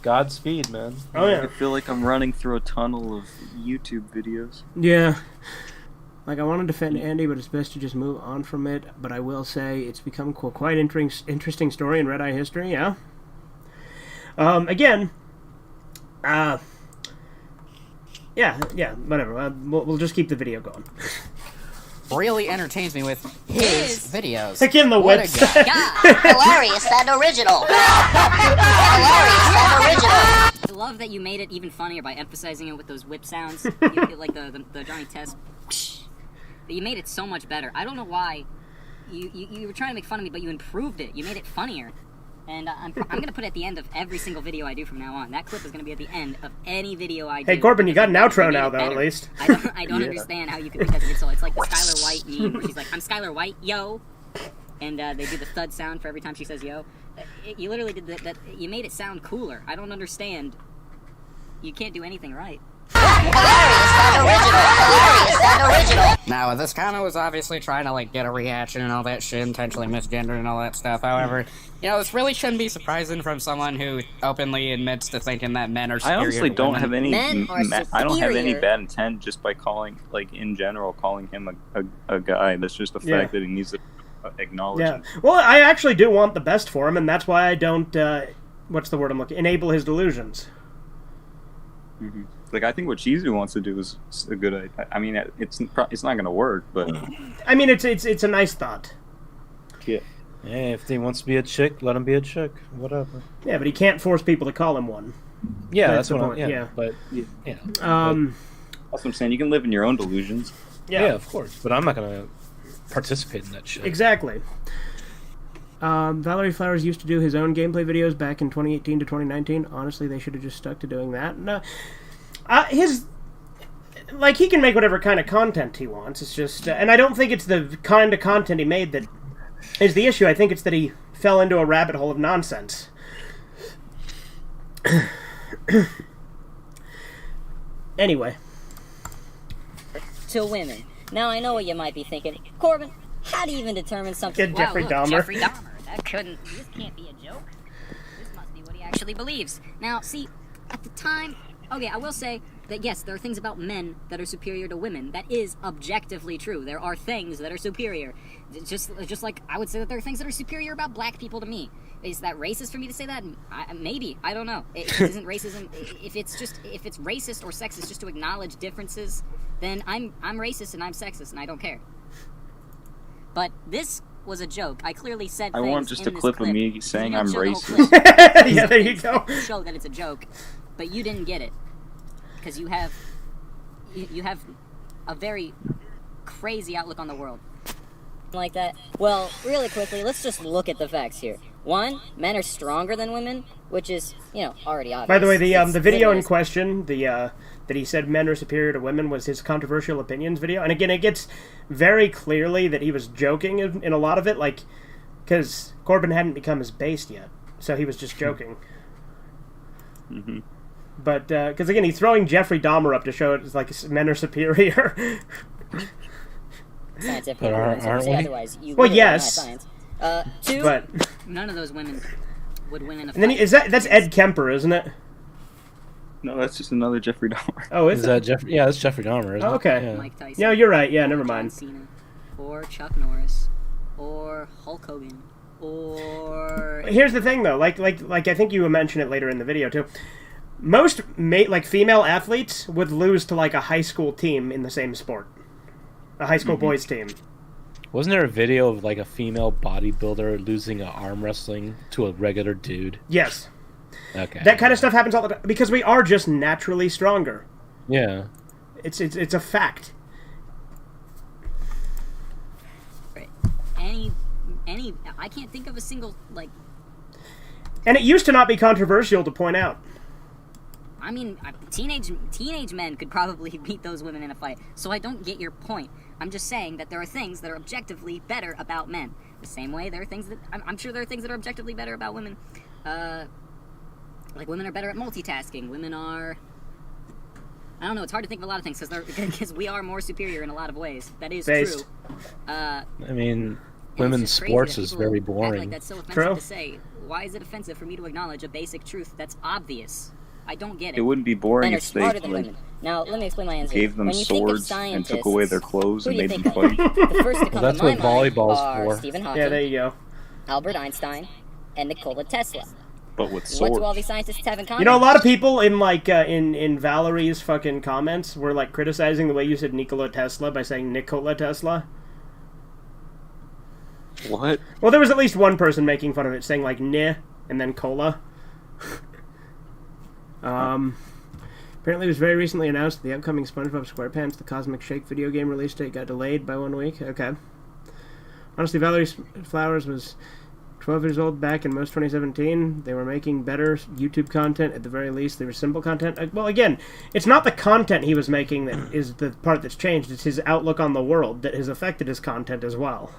Godspeed, man. Oh yeah. I feel like I'm running through a tunnel of YouTube videos. Yeah. Like, I want to defend Andy, but it's best to just move on from it. But I will say it's become quite interesting story in Red Eye history, yeah. Again, yeah, whatever. We'll just keep the video going. Really entertains me with his videos. Again, the What a whips. guy. Hilarious and original. Hilarious and original. that you made it even funnier by emphasizing it with those whip sounds, like the Johnny Test. You made it so much better. I don't know why. You were trying to make fun of me, but you improved it. You made it funnier. And I'm gonna put it at the end of every single video I do from now on. That clip is gonna be at the end of any video I do. Hey, Corbin, you got an outro now, though, at least. I don't understand how you could think that's an insult. It's like the Skylar White meme where she's like, "I'm Skylar White, yo," and they do the thud sound for every time she says "yo." You literally did that. You made it sound cooler. I don't understand. You can't do anything right. Now, this kind of was obviously trying to, like, get a reaction and all that shit, intentionally misgendered and all that stuff. However, you know, this really shouldn't be surprising from someone who openly admits to thinking that men are superior. I honestly to don't women. have any. I don't have any superior. bad intent just by calling, like, in general, calling him a guy. That's just the fact that he needs to acknowledge Yeah. it. Well, I actually do want the best for him, and that's why I don't, what's the word I'm looking, enable his delusions. Mm-hmm. Like, I think what Chizu wants to do is a good idea. I mean, it's not going to work, but... I mean, it's a nice thought. Yeah. Hey, if he wants to be a chick, let him be a chick. Whatever. Yeah, but he can't force people to call him one. Yeah, That's that's the what point, I'm... yeah. But, yeah. That's what I'm saying. You can live in your own delusions. Yeah, of course. But I'm not going to participate in that shit. Exactly. Valerie Flowers used to do his own gameplay videos back in 2018 to 2019. Honestly, they should have just stuck to doing that. No, he can make whatever kind of content he wants. It's just, and I don't think it's the kind of content he made that is the issue. I think it's that he fell into a rabbit hole of nonsense. Anyway. To women. Now I know what you might be thinking. Corbin, how do you even determine something? Get Jeffrey look, Dahmer. Jeffrey Dahmer. This can't be a joke. This must be what he actually believes. Now, see, at the time, okay, I will say that yes, there are things about men that are superior to women. That is objectively true. There are things that are superior. Just like I would say that there are things that are superior about black people to me. Is that racist for me to say that? Maybe. I don't know. It isn't racism. If it's racist or sexist just to acknowledge differences, then I'm racist and I'm sexist and I don't care. But this was a joke. I clearly said I things want just a in this clip of me saying You I'm didn't show the whole racist. clip. Yeah, there you go. Show that it's a joke, but you didn't get it because you have a very crazy outlook on the world. Like that. Well, really quickly, let's just look at the facts here. One, men are stronger than women, which is, already obvious. By the way, the video in It's- question, that he said men are superior to women, was his controversial opinions video. And again, it gets very clearly that he was joking in a lot of it, like, because Corbin hadn't become his based yet, so he was just joking. Mm-hmm. But because again, he's throwing Jeffrey Dahmer up to show it's like men are superior. Scientific But evidence, aren't say we? otherwise. You Well, really don't know yes. science. Two, But none of those women would win in a and then fight. that's Ed Kemper, isn't it? No, that's just another Jeffrey Dahmer. Oh, is Is it? that Jeffrey? Yeah, that's Jeffrey Dahmer, isn't Oh, okay. it? Yeah. Mike Tyson. No, you're right. Yeah, never John mind. Cena, or Chuck Norris, or Hulk Hogan, or Here's the thing, though. Like I think you mentioned it later in the video too. Most female athletes would lose to like a high school team in the same sport, a high school boys team. Wasn't there a video of like a female bodybuilder losing a arm wrestling to a regular dude? Yes, Okay. that kind of stuff happens all the time because we are just naturally stronger. Yeah. It's a fact. any. I can't think of a single like. And it used to not be controversial to point out. I mean, teenage men could probably beat those women in a fight. So I don't get your point. I'm just saying that there are things that are objectively better about men. The same way there are things that I'm sure there are things that are objectively better about women. Like women are better at multitasking. Women are. I don't know. It's hard to think of a lot of things because we are more superior in a lot of ways. That is Based. true. I mean, And it's women's just crazy sports that is people very act boring. like that's so offensive True. to say. Why is it offensive for me to acknowledge a basic truth that's obvious? I don't get it. It wouldn't be boring Men are if they smarter than like, women. Now, let me explain my answer. gave them when you think of swords and scientists, took away their clothes who and do you made think them of? fight. The first to come that's to my what mind volleyball's are for. Stephen Hawking, Yeah, there you go. Albert Einstein, and Nikola Tesla. But with What do swords. all these scientists have in common? You know, a lot of people in like in Valerie's fucking comments were like criticizing the way you said Nikola Tesla by saying Nikola Tesla. What? Well, there was at least one person making fun of it, saying like "neh" and then "cola." Apparently, it was very recently announced that the upcoming SpongeBob SquarePants The Cosmic Shake video game release date got delayed by 1 week. Okay. Honestly, Valerie Flowers was 12 years old back in most 2017. They were making better YouTube content. At the very least, they were simple content. Well, again, it's not the content he was making that is the part that's changed. It's his outlook on the world that has affected his content as well.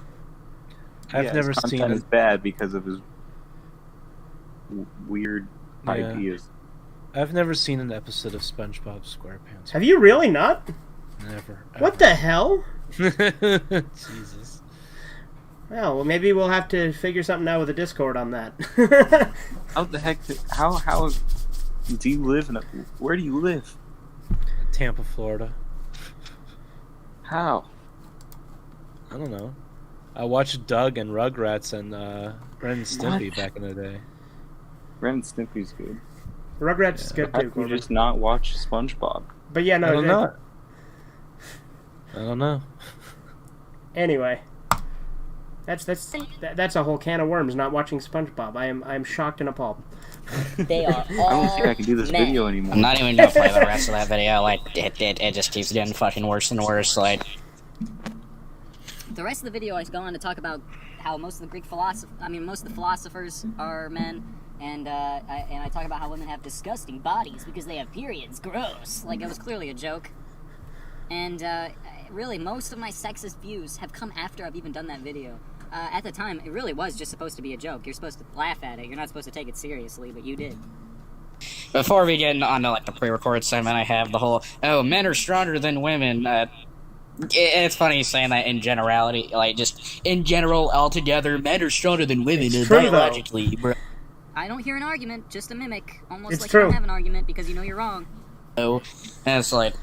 I've never his seen content it. is bad because of his weird ideas. I've never seen an episode of SpongeBob SquarePants. Have you really not? Never. What the hell? Jesus. Well, maybe we'll have to figure something out with the Discord on that. How the heck? How do you live in where do you live? Tampa, Florida. How? I don't know. I watched Doug and Rugrats and Ren and Stimpy back in the day. Ren and Stimpy's good. Rugrats is good How too, can you Corbin. just not watch SpongeBob? But yeah, no. I don't know. I don't know. Anyway, that's a whole can of worms. Not watching SpongeBob. I am shocked and appalled. They are I don't all think I can do this men. video anymore. I'm not even gonna play the rest of that video. Like, it just keeps getting fucking worse and worse. Like, The rest of the video, I go on to talk about how most of the most of the philosophers are men, and I talk about how women have disgusting bodies because they have periods. Gross. Like, it was clearly a joke. And really, most of my sexist views have come after I've even done that video. At the time, it really was just supposed to be a joke. You're supposed to laugh at it. You're not supposed to take it seriously, but you did. before we get onto like the pre-recorded segment, I have the whole men are stronger than women. It's funny saying that in generality, like just in general, altogether, men are stronger than women It's true, biologically, bro. I don't hear an argument, just a mimic. Almost It's like true. you don't have an argument because you know you're wrong. And it's like,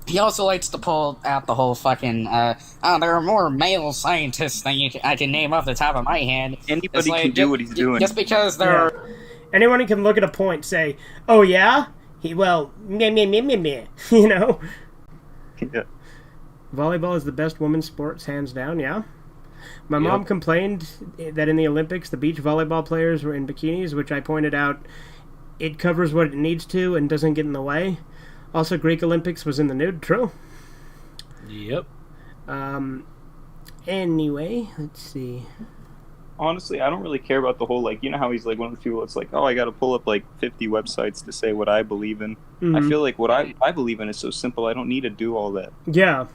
he also likes to pull out the whole fucking, there are more male scientists than I can name off the top of my head. Anybody It's like, can do what he's doing. Just because there Yeah. are... Anyone who can look at a point, say, "Oh yeah, meh," you know. Yeah. Volleyball is the best women's sports, hands down. Yeah. My mom complained that in the Olympics, the beach volleyball players were in bikinis, which I pointed out it covers what it needs to and doesn't get in the way. Also, Greek Olympics was in the nude. True. Yep. Anyway, let's see. Honestly, I don't really care about the whole, like, you know how he's like one of the people that's like, oh, I gotta pull up like 50 websites to say what I believe in. I feel like what I believe in is so simple, I don't need to do all that. Yeah.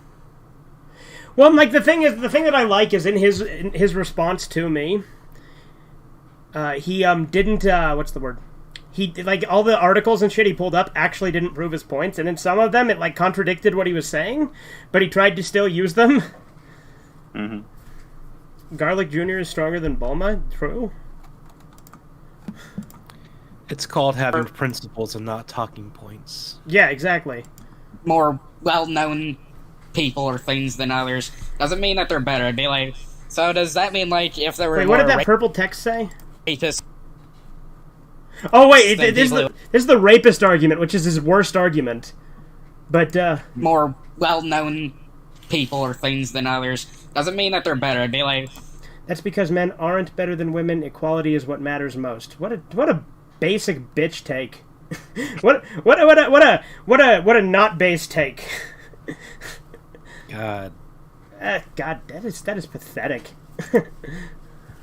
Well, like the thing that I like is in his response to me. He didn't what's the word? He like all the articles and shit he pulled up actually didn't prove his points, and in some of them it like contradicted what he was saying, but he tried to still use them. Garlic Jr. is stronger than Bulma. True. It's called having principles and not talking points. Yeah, exactly. more well-known people or things than others doesn't mean that they're better. It'd be like, so does that mean like if there were Wait, more what did that purple text say? rapists? Oh wait, Then this is the rapist argument, which is his worst argument. But More well-known people or things than others doesn't mean that they're better. It'd be like, that's because men aren't better than women. Equality is what matters most. What a basic bitch take. what a not base take. God. God, that is pathetic.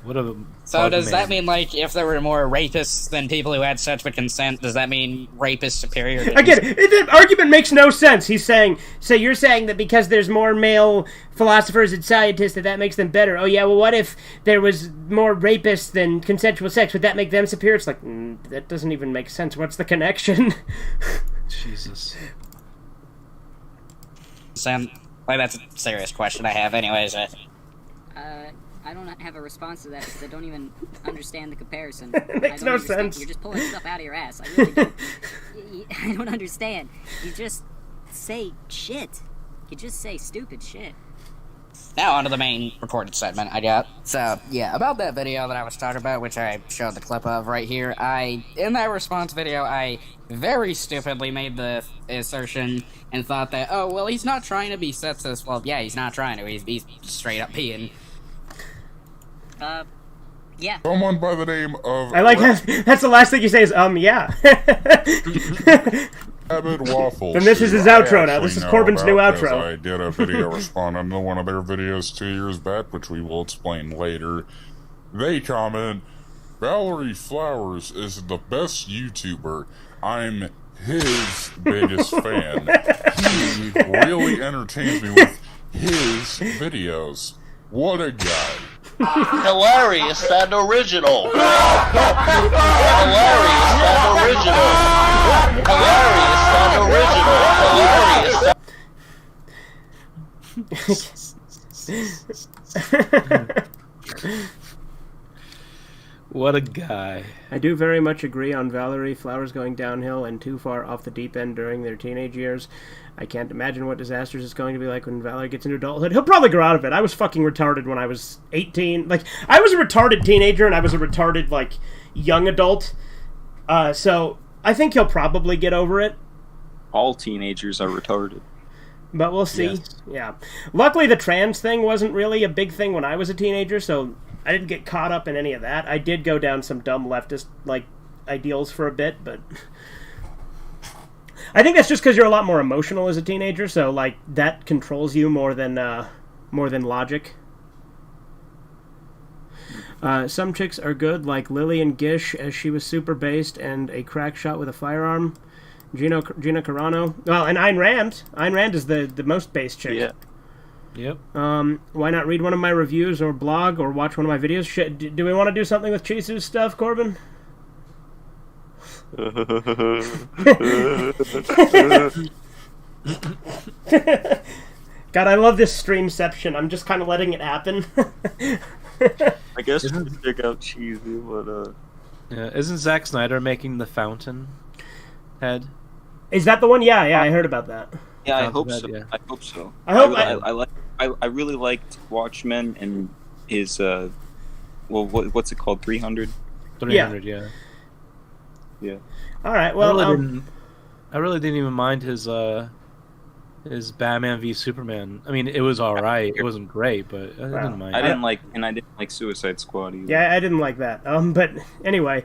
What a so bug does man. that mean like if there were more rapists than people who had sex with consent, does that mean rapists superior to Again, the argument makes no sense. He's saying, so you're saying that because there's more male philosophers and scientists that makes them better. Oh yeah, well what if there was more rapists than consensual sex? Would that make them superior? It's like, that doesn't even make sense. What's the connection? Jesus. consent? Like, that's a serious question I have anyways. I don't have a response to that because I don't even understand the comparison. Makes I don't no understand. sense. You're just pulling stuff out of your ass. I really don't. I don't understand. You just say shit. You just say stupid shit. Now onto the main recorded segment I got. So, yeah, about that video that I was talking about, which I showed the clip of right here, in that response video, I very stupidly made the assertion and thought that, oh, well, he's not trying to be sexist. Well, yeah, he's not trying to. He's straight up being. Yeah. Someone by the name of I like that's the last thing you say is yeah. Abbott Waffles. And this is who his I outro now. actually This is know Corbin's new about 'cause outro. I did a video responding to one of their videos 2 years back, which we will explain later. They comment, Valerie Flowers is the best YouTuber. I'm his biggest fan. He really entertains me with his videos. What a guy. Hilarious and original. Hilarious and original. Hilarious and original. What a guy. I do very much agree on Valerie Flowers going downhill and too far off the deep end during their teenage years. I can't imagine what disasters it's going to be like when Valerie gets into adulthood. He'll probably grow out of it. I was fucking retarded when I was 18. Like, I was a retarded teenager and I was a retarded, like, young adult. So I think he'll probably get over it. All teenagers are retarded. But we'll see. Yes. Yeah. Luckily, the trans thing wasn't really a big thing when I was a teenager, so I didn't get caught up in any of that. I did go down some dumb leftist, like, ideals for a bit, but I think that's just because you're a lot more emotional as a teenager, so, like, that controls you more than logic. Some chicks are good, like Lillian Gish, as she was super based and a crack shot with a firearm. Gina Carano. Well, and Ayn Rand. Ayn Rand is the most based chick. Yeah. Yep. Why not read one of my reviews or blog or watch one of my videos? Do we want to do something with Chisu's stuff, Corbin? God, I love this streamception. I'm just kind of letting it happen. I guess we should check out Cheesy, but Yeah, isn't Zack Snyder making the Fountain head? Is that the one? Yeah, I heard about that. yeah, I Fountain hope head, so. yeah. I hope so. I hope I really liked Watchmen and his what's it called, 300? 300, yeah. Yeah. All right. Well, I really didn't even mind his Batman v Superman. I mean, it was all right. It wasn't great, but I didn't mind. I didn't like Suicide Squad either. yeah, I didn't like that. But anyway,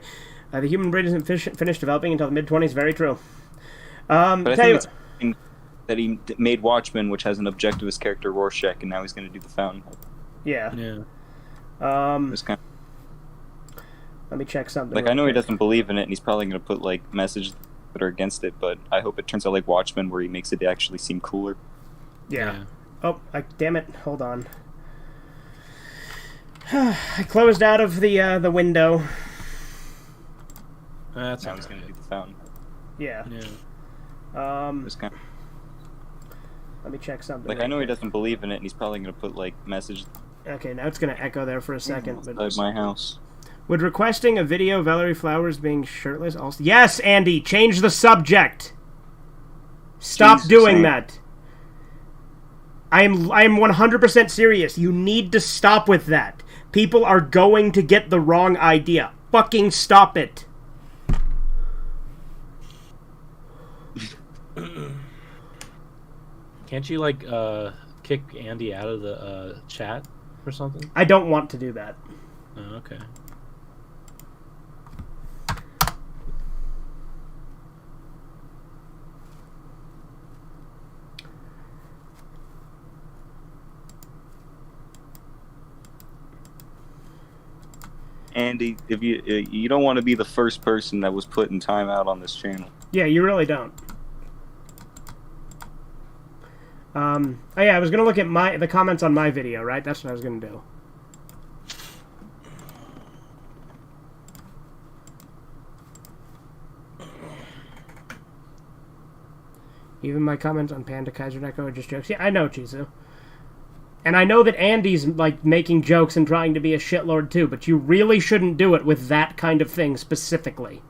the human brain isn't finished developing until the mid-20s. Very true. But I tell you, think it's interesting that he made Watchmen, which has an objectivist character, Rorschach, and now he's going to do the Fountainhead. yeah. Yeah. It's kind Let me check something. like, real I know he quick. doesn't believe in it, and he's probably going to put like messages that are against it, but I hope it turns out like Watchmen, where he makes it actually seem cooler. Yeah. Oh, damn it! Hold on. I closed out of the window. That's Now all he's going to right. do the Fountainhead. Yeah. Yeah. It's kind Let me check something. like, real I know he quick. doesn't believe in it, and he's probably going to put like messages Okay, now it's gonna echo there for a second. But outside my house. would requesting a video of Valerie Flowers being shirtless also? Yes, Andy, change the subject. Stop Jesus, doing Andy. that. I am 100% serious. You need to stop with that. People are going to get the wrong idea. Fucking stop it. Can't you like kick Andy out of the chat or something? I don't want to do that. Oh, okay. Andy, if you don't want to be the first person that was put in timeout on this channel. Yeah, you really don't. Oh yeah, I was gonna look at the comments on my video, right? That's what I was gonna do. Even my comments on Panda Kaiser Neko are just jokes. Yeah, I know, Chizu. And I know that Andy's, like, making jokes and trying to be a shitlord, too, but you really shouldn't do it with that kind of thing, specifically.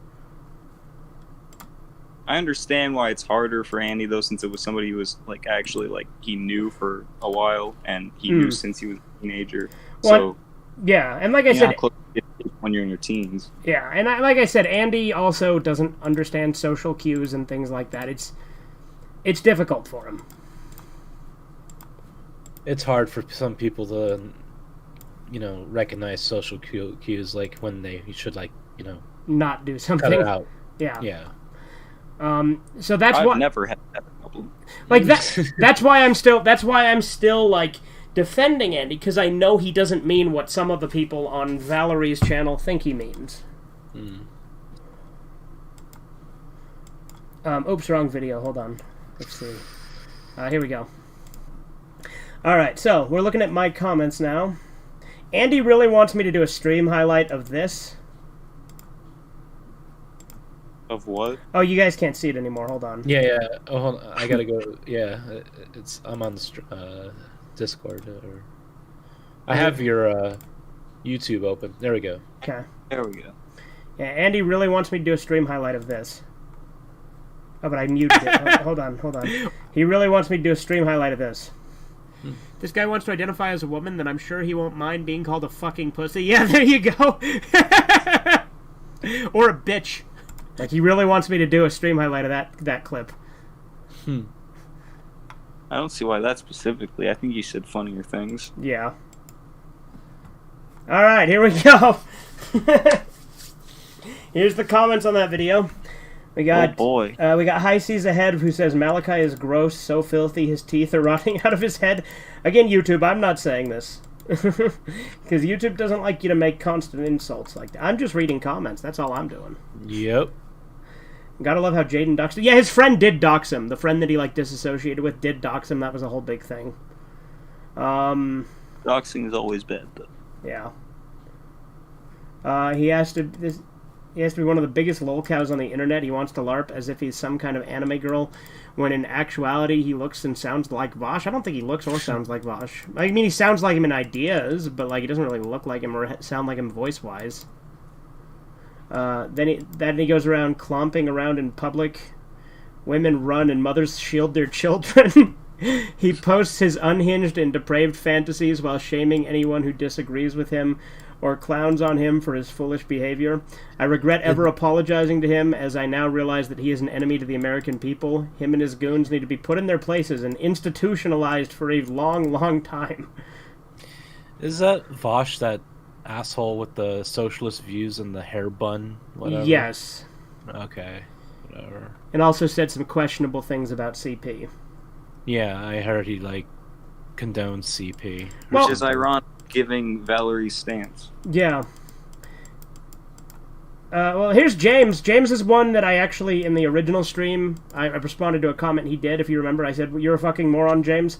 I understand why it's harder for Andy, though, since it was somebody who was, like, actually, like, he knew for a while, and he knew since he was a teenager. Well, So, Yeah, and like I you're said... not close to it when you're in your teens. Yeah, and like I said, Andy also doesn't understand social cues and things like that. It's difficult for him. It's hard for some people to recognize social cues, like when they should, like, Not do something. cut it out. Yeah. Yeah. So that's I've why, never had that problem. like that. That's why I'm still like defending Andy, because I know he doesn't mean what some of the people on Valerie's channel think he means. Oops, wrong video. Hold on. Let's see. Here we go. All right, so we're looking at my comments now. Andy really wants me to do a stream highlight of this. Of what? Oh, you guys can't see it anymore. Hold on. Yeah. Oh, hold on. I gotta go. Yeah, I'm on the Discord. I have your YouTube open. There we go. Okay. There we go. Yeah, Andy really wants me to do a stream highlight of this. Oh, but I muted it. Hold on. He really wants me to do a stream highlight of this. This guy wants to identify as a woman, then I'm sure he won't mind being called a fucking pussy. Yeah, there you go. Or a bitch. Like, he really wants me to do a stream highlight of that clip. I don't see why that specifically. I think you said funnier things. Yeah. Alright, here we go. Here's the comments on that video. We got, oh boy. We got High Seas Ahead, who says Malachi is gross, so filthy, his teeth are rotting out of his head. Again, YouTube, I'm not saying this. Because YouTube doesn't like you to make constant insults like that. I'm just reading comments. That's all I'm doing. Yep. Gotta love how Jaden doxed him. Yeah, his friend did dox him. The friend that he, like, disassociated with did dox him. That was a whole big thing. Doxing is always bad, though. Yeah. He has to be one of the biggest lolcows on the internet. He wants to LARP as if he's some kind of anime girl, when in actuality he looks and sounds like Vosh. I don't think he looks or sounds like Vosh. I mean, he sounds like him in ideas, but like he doesn't really look like him or sound like him voice-wise. Then he goes around clomping around in public. Women run and mothers shield their children. He posts his unhinged and depraved fantasies while shaming anyone who disagrees with him or clowns on him for his foolish behavior. I regret ever apologizing to him, as I now realize that he is an enemy to the American people. Him and his goons need to be put in their places and institutionalized for a long, long time. Is that Vosh, that asshole with the socialist views and the hair bun? Whatever? Yes. Okay. Whatever. And also said some questionable things about CP. Yeah, I heard he, like, condones CP. Which is ironic, giving Valerie's stance. Yeah. Well, here's James. James is one that I actually, in the original stream, I responded to a comment he did, if you remember. I said, "You're a fucking moron, James."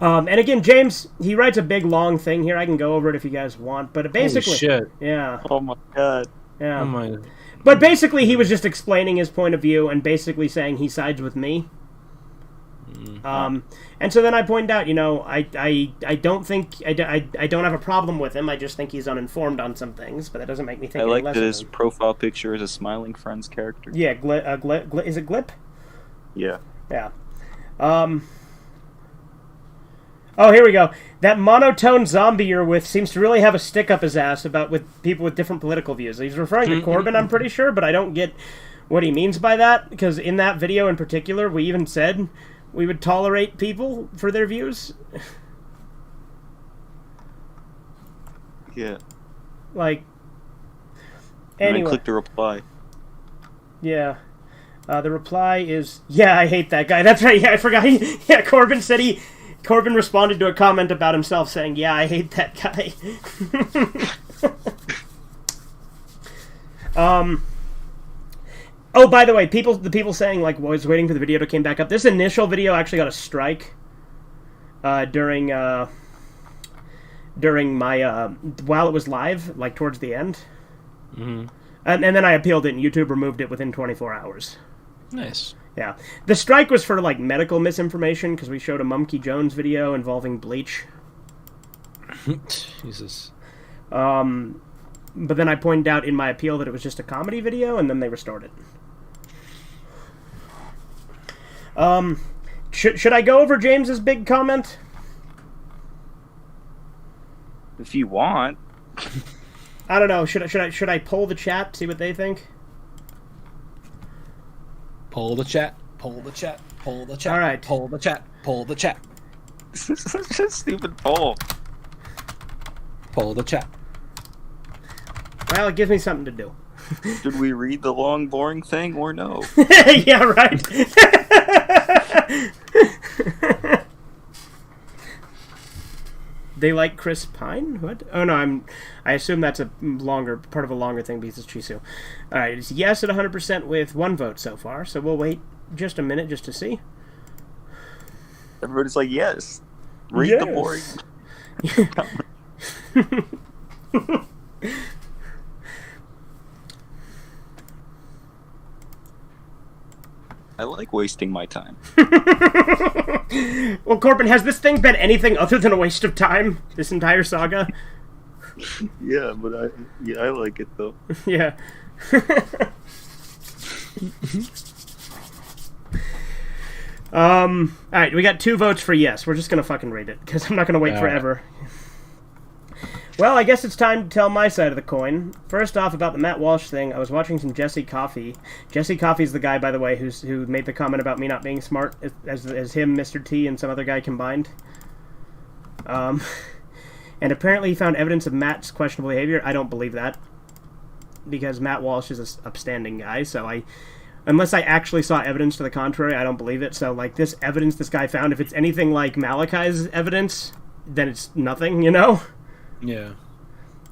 And again, James, he writes a big, long thing here. I can go over it if you guys want. But basically... Holy shit. Yeah. Oh my god. Yeah. Oh my... But basically, he was just explaining his point of view and basically saying he sides with me. And so then I pointed out, I don't think I don't have a problem with him. I just think he's uninformed on some things, but that doesn't make me think. I like less that of his him. profile picture is a smiling Friends character. Yeah, is it Glip? Yeah. Yeah. Oh, here we go. That monotone zombie you're with seems to really have a stick up his ass with people with different political views. He's referring to Corbyn, I'm pretty sure, but I don't get what he means by that, because in that video in particular, we even said we would tolerate people for their views. Yeah. Like, And anyway. I clicked the reply. Yeah. The reply is, yeah, I hate that guy. That's right, yeah, I forgot. Corbyn responded to a comment about himself saying, yeah, I hate that guy. Oh, by the way, the people saying, like, was waiting for the video to came back up. This initial video actually got a strike during my while it was live, like towards the end. Mm-hmm. And then I appealed it, and YouTube removed it within 24 hours. Nice. Yeah, the strike was for like medical misinformation because we showed a Mumkey Jones video involving bleach. Jesus. But then I pointed out in my appeal that it was just a comedy video, and then they restored it. Should I go over James's big comment? If you want. I don't know. Should I poll the chat, see what they think? Poll the chat. Poll the chat. Poll the chat. All right. Poll the chat. Poll the chat. Such a stupid poll. Poll the chat. Well, it gives me something to do. Should we read the long, boring thing or no? Yeah, right. They like Chris Pine? What? Oh no, I assume that's a longer part of a longer thing because it's Chisu. All right, it's yes at 100% with 1 vote so far. So we'll wait just a minute just to see. Everybody's like, yes. Read the boring. I like wasting my time. Well, Corbin, has this thing been anything other than a waste of time? This entire saga? Yeah, but I like it though. Yeah. Alright, we got 2 votes for yes. We're just gonna fucking rate it, because I'm not gonna wait forever. Well, I guess it's time to tell my side of the coin. First off, about the Matt Walsh thing, I was watching some Jesse Coffey. Jesse Coffey's the guy, by the way, who made the comment about me not being smart, as him, Mr. T, and some other guy combined. And apparently he found evidence of Matt's questionable behavior. I don't believe that, because Matt Walsh is an upstanding guy, so unless I actually saw evidence to the contrary, I don't believe it. So, like, this evidence this guy found, if it's anything like Malachi's evidence, then it's nothing, you know? Yeah.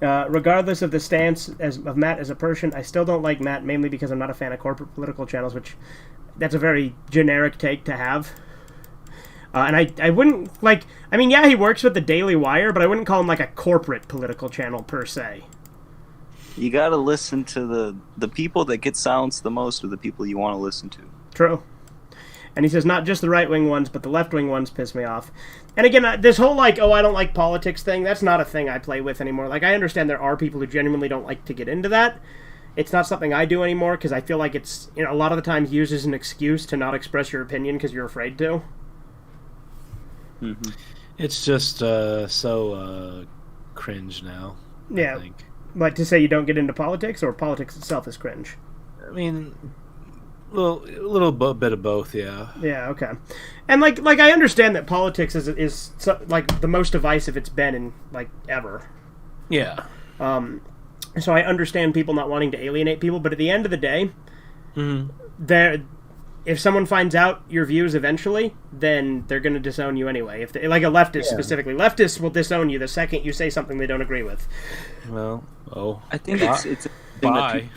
Regardless of the stance of Matt as a person, I still don't like Matt, mainly because I'm not a fan of corporate political channels, which that's a very generic take to have. And I wouldn't, like, I mean, yeah, he works with the Daily Wire, but I wouldn't call him, like, a corporate political channel, per se. You gotta listen to the people that get silenced the most are the people you want to listen to. True. And he says, not just the right-wing ones, but the left-wing ones piss me off. And again, this whole, like, oh, I don't like politics thing, that's not a thing I play with anymore. Like, I understand there are people who genuinely don't like to get into that. It's not something I do anymore, because I feel like it's, you know, a lot of the times used as an excuse to not express your opinion because you're afraid to. Mm-hmm. It's just so cringe now. Yeah. I think. Like, to say you don't get into politics, or politics itself is cringe? I mean, little bit of both, yeah. Yeah, okay. And like I understand that politics is like the most divisive it's been in like ever. Yeah. So I understand people not wanting to alienate people, but at the end of the day, if someone finds out your views eventually, then they're going to disown you anyway. If like a leftist specifically, leftists will disown you the second you say something they don't agree with. Well, I think it's bye.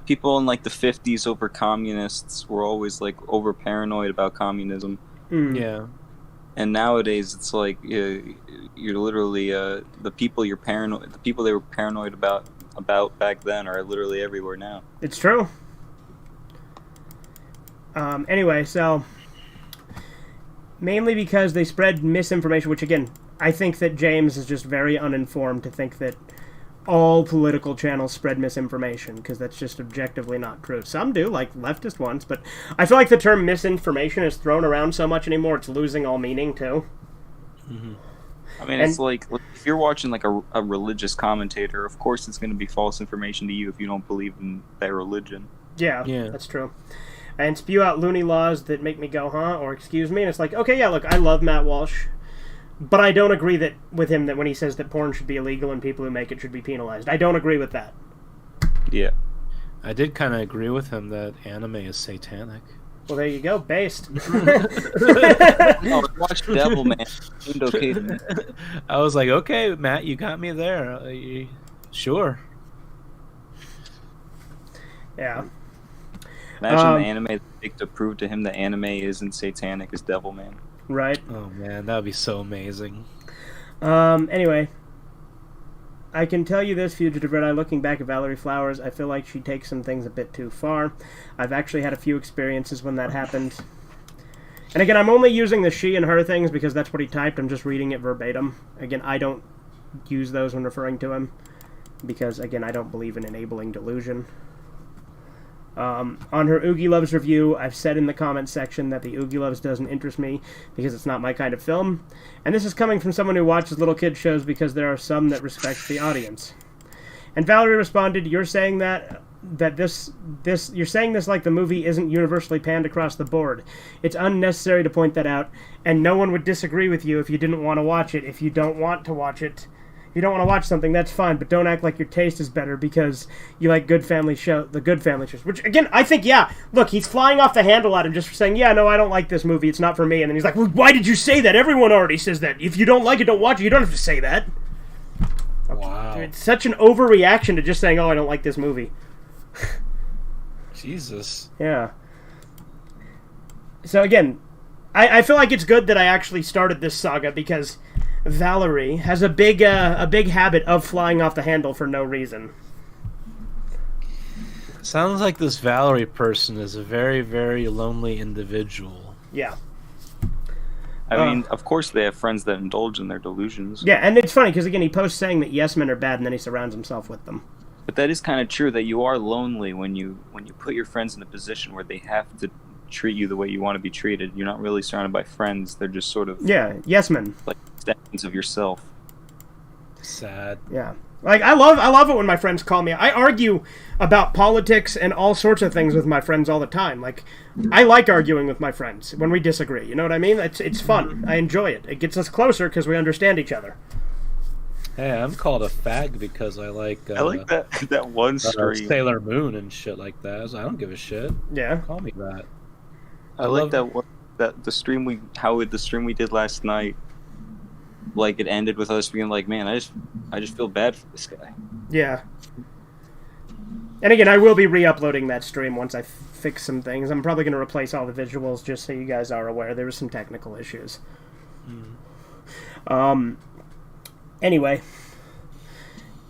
People in like the 50s over communists were always like over paranoid about communism. Yeah. And nowadays it's like you're literally the people they were paranoid about back then are literally everywhere now. It's true. Anyway, so mainly because they spread misinformation, which again, I think that James is just very uninformed to think that all political channels spread misinformation, because that's just objectively not true. Some do, like leftist ones, but I feel like the term misinformation is thrown around so much anymore, it's losing all meaning, too. Mm-hmm. I mean, it's like, if you're watching like a religious commentator, of course it's going to be false information to you if you don't believe in their religion. Yeah, that's true. And spew out loony laws that make me go, huh, or excuse me, and it's like, okay, yeah, look, I love Matt Walsh, but I don't agree with him that when he says that porn should be illegal and people who make it should be penalized. I don't agree with that. Yeah. I did kind of agree with him that anime is satanic. Well, there you go, based. Oh, watch Devilman. Seemed okay to me. I was like, okay, Matt, you got me there. Sure. Yeah. Imagine the anime that they to prove to him that anime isn't satanic is Devilman. Right. Oh man, that would be so amazing. Anyway, I can tell you this, Fugitive Red Eye, looking back at Valerie Flowers, I feel like she takes some things a bit too far. I've actually had a few experiences when that happened. And again, I'm only using the she and her things because that's what he typed. I'm just reading it verbatim. Again, I don't use those when referring to him because, again, I don't believe in enabling delusion. On her Oogie Loves review, I've said in the comments section that the Oogie Loves doesn't interest me because it's not my kind of film. And this is coming from someone who watches little kid shows because there are some that respect the audience. And Valerie responded, "You're saying you're saying this like the movie isn't universally panned across the board. It's unnecessary to point that out, and no one would disagree with you if you didn't want to watch it. If you don't want to watch it, If you don't want to watch something, that's fine, but don't act like your taste is better because you like the good family shows. Which, again, I think, yeah, look, he's flying off the handle at him just for saying, yeah, no, I don't like this movie, it's not for me. And then he's like, well, why did you say that? Everyone already says that. If you don't like it, don't watch it. You don't have to say that. Wow. Dude, it's such an overreaction to just saying, oh, I don't like this movie. Jesus. Yeah. So, again, I feel like it's good that I actually started this saga because Valerie has a big habit of flying off the handle for no reason. Sounds like this Valerie person is a very, very lonely individual. Yeah. I mean, of course they have friends that indulge in their delusions. Yeah, and it's funny because, again, he posts saying that yes men are bad and then he surrounds himself with them. But that is kind of true that you are lonely when you put your friends in a position where they have to treat you the way you want to be treated. You're not really surrounded by friends. They're just sort of yes men. like extensions of yourself. Sad. Yeah. Like I love it when my friends call me. I argue about politics and all sorts of things with my friends all the time. Like I like arguing with my friends when we disagree. You know what I mean? It's fun. I enjoy it. It gets us closer because we understand each other. Hey, I'm called a fag because I like that one stream. Sailor Moon and shit like that. So I don't give a shit. Yeah. Call me that. I like the stream we did last night. Like it ended with us being like, man, I just feel bad for this guy. Yeah. And again, I will be re-uploading that stream once I fix some things. I'm probably going to replace all the visuals just so you guys are aware. There were some technical issues. Anyway.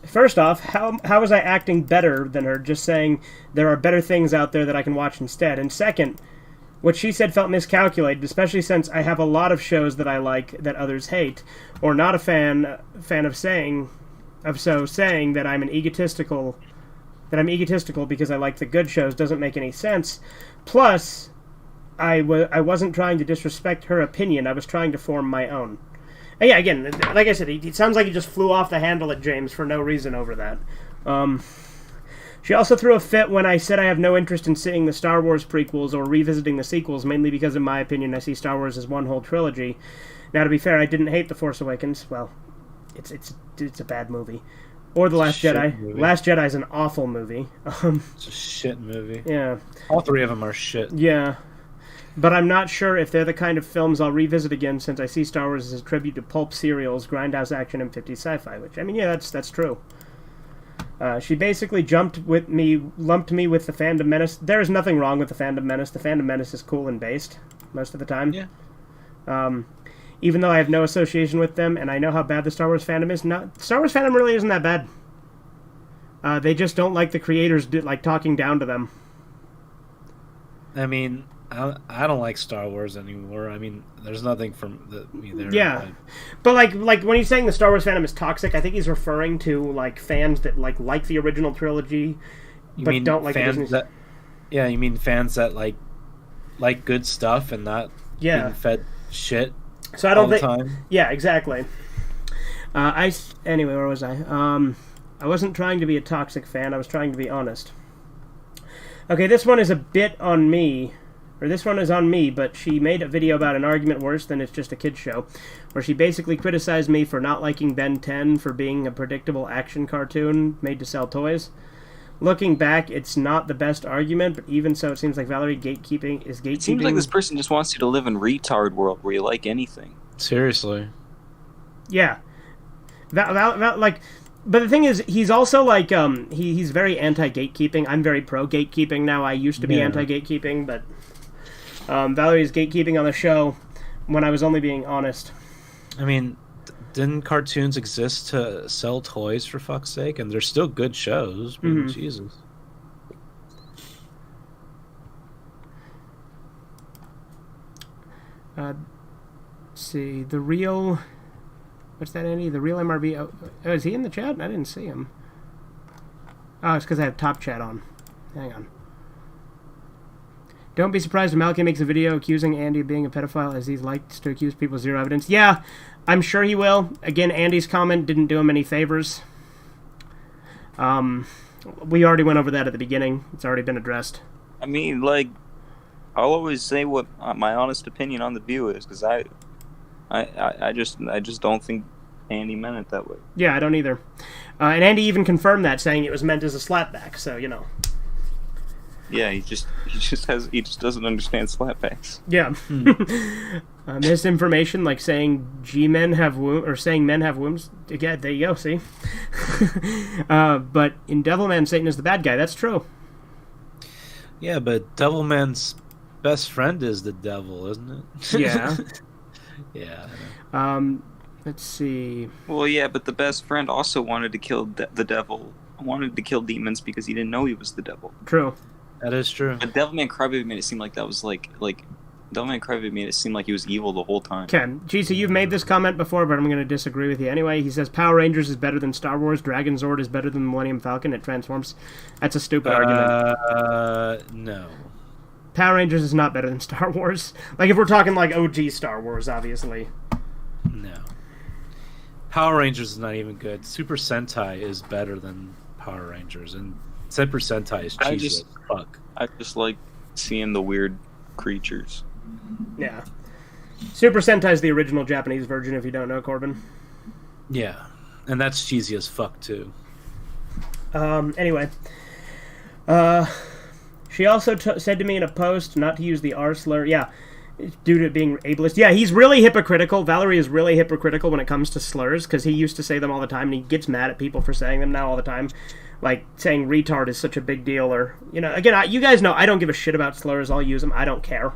First off, how was I acting better than her just saying there are better things out there that I can watch instead? And second, what she said felt miscalculated, especially since I have a lot of shows that I like that others hate, or not a fan of saying that I'm egotistical because I like the good shows doesn't make any sense. Plus, I wasn't trying to disrespect her opinion. I was trying to form my own. And yeah, again, like I said, it sounds like he just flew off the handle at James for no reason over that. She also threw a fit when I said I have no interest in seeing the Star Wars prequels or revisiting the sequels, mainly because, in my opinion, I see Star Wars as one whole trilogy. Now, to be fair, I didn't hate The Force Awakens. Well, it's a bad movie. Or The Last Jedi. Movie. Last Jedi is an awful movie. It's a shit movie. Yeah. All three of them are shit. Yeah. But I'm not sure if they're the kind of films I'll revisit again, since I see Star Wars as a tribute to pulp serials, grindhouse action, and 50s sci-fi, which, I mean, yeah, that's true. She basically lumped me with the fandom menace. There is nothing wrong with the fandom menace. The fandom menace is cool and based most of the time. Yeah. Even though I have no association with them, and I know how bad the Star Wars fandom is, Star Wars fandom really isn't that bad. They just don't like the creators talking down to them. I mean, I don't like Star Wars anymore. I mean, there's nothing from me there. Yeah, but like when he's saying the Star Wars fandom is toxic, I think he's referring to like fans that like the original trilogy, but don't like fans the Disney. Yeah, you mean fans that like good stuff and not being fed shit. So I don't all think. The time. Yeah, exactly. Anyway, where was I? I wasn't trying to be a toxic fan. I was trying to be honest. Okay, this one is a bit on me. Or this one is on me, but she made a video about an argument worse than It's Just a Kid's Show, where she basically criticized me for not liking Ben 10 for being a predictable action cartoon made to sell toys. Looking back, it's not the best argument, but even so, it seems like Valerie is gatekeeping. It seems like this person just wants you to live in retard world where you like anything. Seriously. Yeah. But the thing is, he's also like, he's very anti-gatekeeping. I'm very pro-gatekeeping now. I used to be anti-gatekeeping, but Valerie's gatekeeping on the show when I was only being honest. I mean, didn't cartoons exist to sell toys, for fuck's sake? And they're still good shows. I mean, Jesus. Let's see. The real... What's that, Andy? The real MRB... Oh, is he in the chat? I didn't see him. Oh, it's because I have top chat on. Hang on. Don't be surprised if Malky makes a video accusing Andy of being a pedophile, as he likes to accuse people with zero evidence. Yeah, I'm sure he will. Again, Andy's comment didn't do him any favors. We already went over that at the beginning. It's already been addressed. I mean, like, I'll always say what my honest opinion on the view is, because I just don't think Andy meant it that way. Yeah, I don't either. And Andy even confirmed that, saying it was meant as a slapback. So you know. Yeah, he just doesn't understand slapbacks. Yeah. Misinformation, like saying men have wombs. Again, there you go. See. But in Devilman, Satan is the bad guy. That's true. Yeah, but Devilman's best friend is the devil, isn't it? Yeah. Yeah. Let's see. Well, yeah, but the best friend also wanted to kill the devil. Wanted to kill demons because he didn't know he was the devil. True. That is true. But Devilman Crybaby made it seem like that was like Devilman Crybaby made it seem like he was evil the whole time. Ken, Cheesy, you've made this comment before, but I'm going to disagree with you anyway. He says Power Rangers is better than Star Wars, Dragon Zord is better than Millennium Falcon, it transforms. That's a stupid argument. No. Power Rangers is not better than Star Wars. Like, if we're talking, like, OG Star Wars, obviously. No. Power Rangers is not even good. Super Sentai is better than Power Rangers, and Super Sentai is cheesy as fuck. I just like seeing the weird creatures. Yeah. Super Sentai is the original Japanese version, if you don't know, Corbin. Yeah. And that's cheesy as fuck, too. Anyway. She also said to me in a post not to use the R slur. Yeah, due to it being ableist. Yeah, he's really hypocritical. Valerie is really hypocritical when it comes to slurs, because he used to say them all the time, and he gets mad at people for saying them now all the time. Like, saying retard is such a big deal, or, you know, again, you guys know I don't give a shit about slurs. I'll use them. I don't care.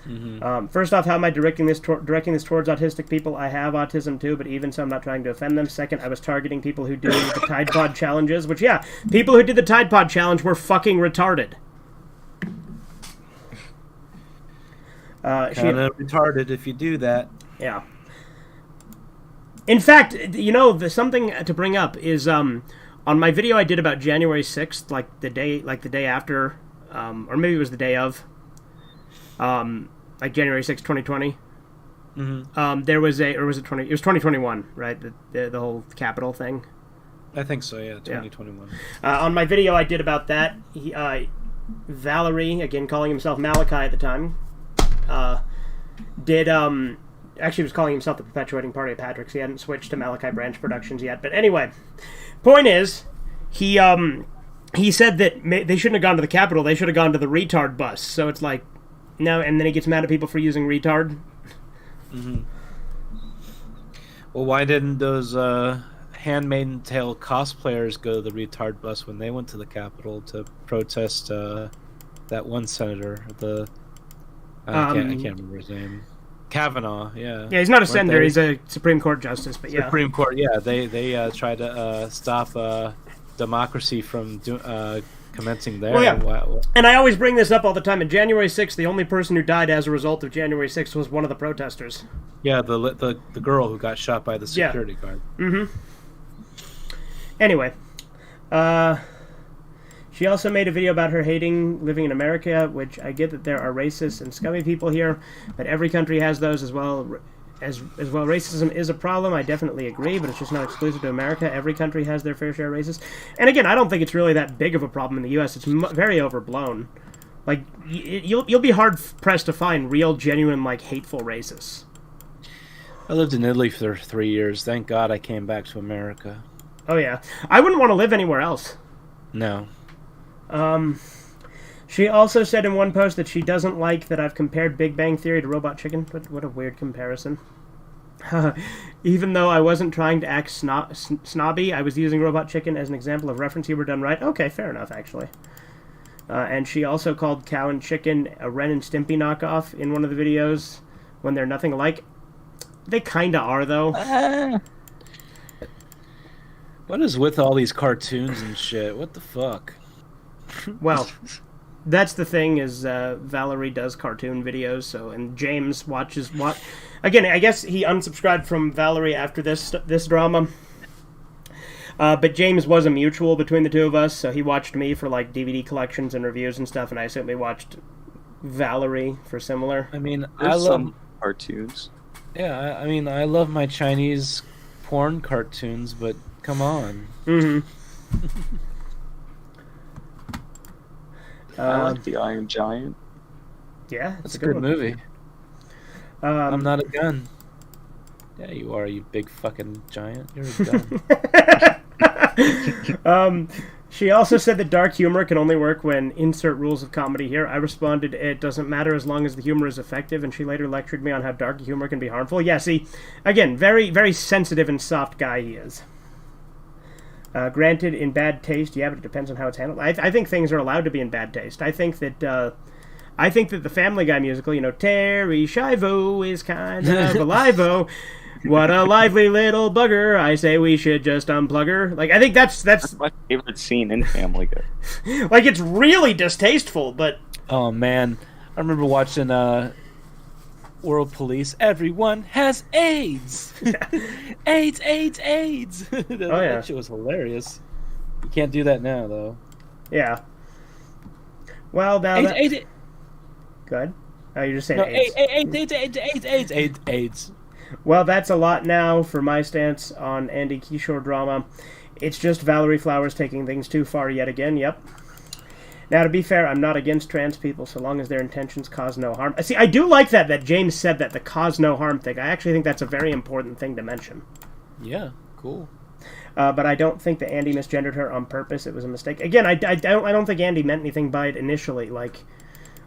Mm-hmm. First off, how am I directing this towards autistic people? I have autism too, but even so, I'm not trying to offend them. Second, I was targeting people who do the Tide Pod challenges, which, yeah, people who did the Tide Pod challenge were fucking retarded. Kind of retarded if you do that. Yeah. In fact, you know, something to bring up is on my video I did about January 6th, like the day after, or maybe it was the day of, like January 6th, 2020. Mm-hmm. There was it was 2021, right? The whole Capitol thing. I think so, yeah, 2021. On my video I did about that, Valerie, again calling himself Malachi at the time, actually was calling himself the Perpetuating Party of Patrick's. He hadn't switched to Malachi Branch Productions yet. But anyway, point is, he said that they shouldn't have gone to the Capitol. They should have gone to the retard bus. So it's like, no, and then he gets mad at people for using retard. Mm-hmm. Well, why didn't those Handmaid's Tale cosplayers go to the retard bus when they went to the Capitol to protest that one senator, I can't remember his name. Kavanaugh, yeah. Yeah, he's not a senator. He's a Supreme Court justice, but yeah. Supreme Court, yeah. They tried to stop democracy from commencing there. Well, yeah. And I always bring this up all the time. On January 6th, the only person who died as a result of January 6th was one of the protesters. Yeah, the girl who got shot by the security guard. Mm-hmm. Anyway, she also made a video about her hating living in America, which I get that there are racist and scummy people here, but every country has those as well. As well, racism is a problem. I definitely agree, but it's just not exclusive to America. Every country has their fair share of racists. And again, I don't think it's really that big of a problem in the U.S. It's very overblown. Like, you'll be hard pressed to find real, genuine, like, hateful racists. I lived in Italy for 3 years. Thank God I came back to America. Oh yeah, I wouldn't want to live anywhere else. No. She also said in one post that she doesn't like that I've compared Big Bang Theory to Robot Chicken. What a weird comparison. Even though I wasn't trying to act snobby, I was using Robot Chicken as an example of reference humor done right. Okay, fair enough, actually. And she also called Cow and Chicken a Ren and Stimpy knockoff in one of the videos when they're nothing alike. They kinda are, though. What is with all these cartoons and shit? What the fuck? Well, that's the thing is Valerie does cartoon videos, so and James watches what? Again, I guess he unsubscribed from Valerie after this drama. But James was a mutual between the two of us, so he watched me for like DVD collections and reviews and stuff, and I certainly watched Valerie for similar. I mean, There's I love some cartoons. Yeah, I mean, I love my Chinese porn cartoons, but come on. Mm-hmm. I like the Iron Giant. Yeah, that's a good movie. I'm not a gun. Yeah, you are, you big fucking giant. You're a gun. She also said that dark humor can only work when insert rules of comedy here. I responded, it doesn't matter as long as the humor is effective, and she later lectured me on how dark humor can be harmful. Yeah, see, again, very, very sensitive and soft guy he is. Granted, in bad taste, yeah, but it depends on how it's handled. I think things are allowed to be in bad taste. I think that the Family Guy musical, you know, Terry Schiavo is kind of alive-o. What a lively little bugger. I say we should just unplug her. Like, I think that's my favorite scene in Family Guy. Like, it's really distasteful, but... Oh, man. I remember watching World Police. Everyone has AIDS! AIDS, AIDS, AIDS! That shit was hilarious. You can't do that now, though. Yeah. Well, now AIDS. Good. Oh, you're just saying no, AIDS. AIDS. Well, that's a lot now for my stance on Andy Kishore drama. It's just Valerie Flowers taking things too far yet again, yep. Now, to be fair, I'm not against trans people so long as their intentions cause no harm. See, I do like that James said that, the cause no harm thing. I actually think that's a very important thing to mention. Yeah, cool. But I don't think that Andy misgendered her on purpose. It was a mistake. Again, I don't think Andy meant anything by it initially. Like,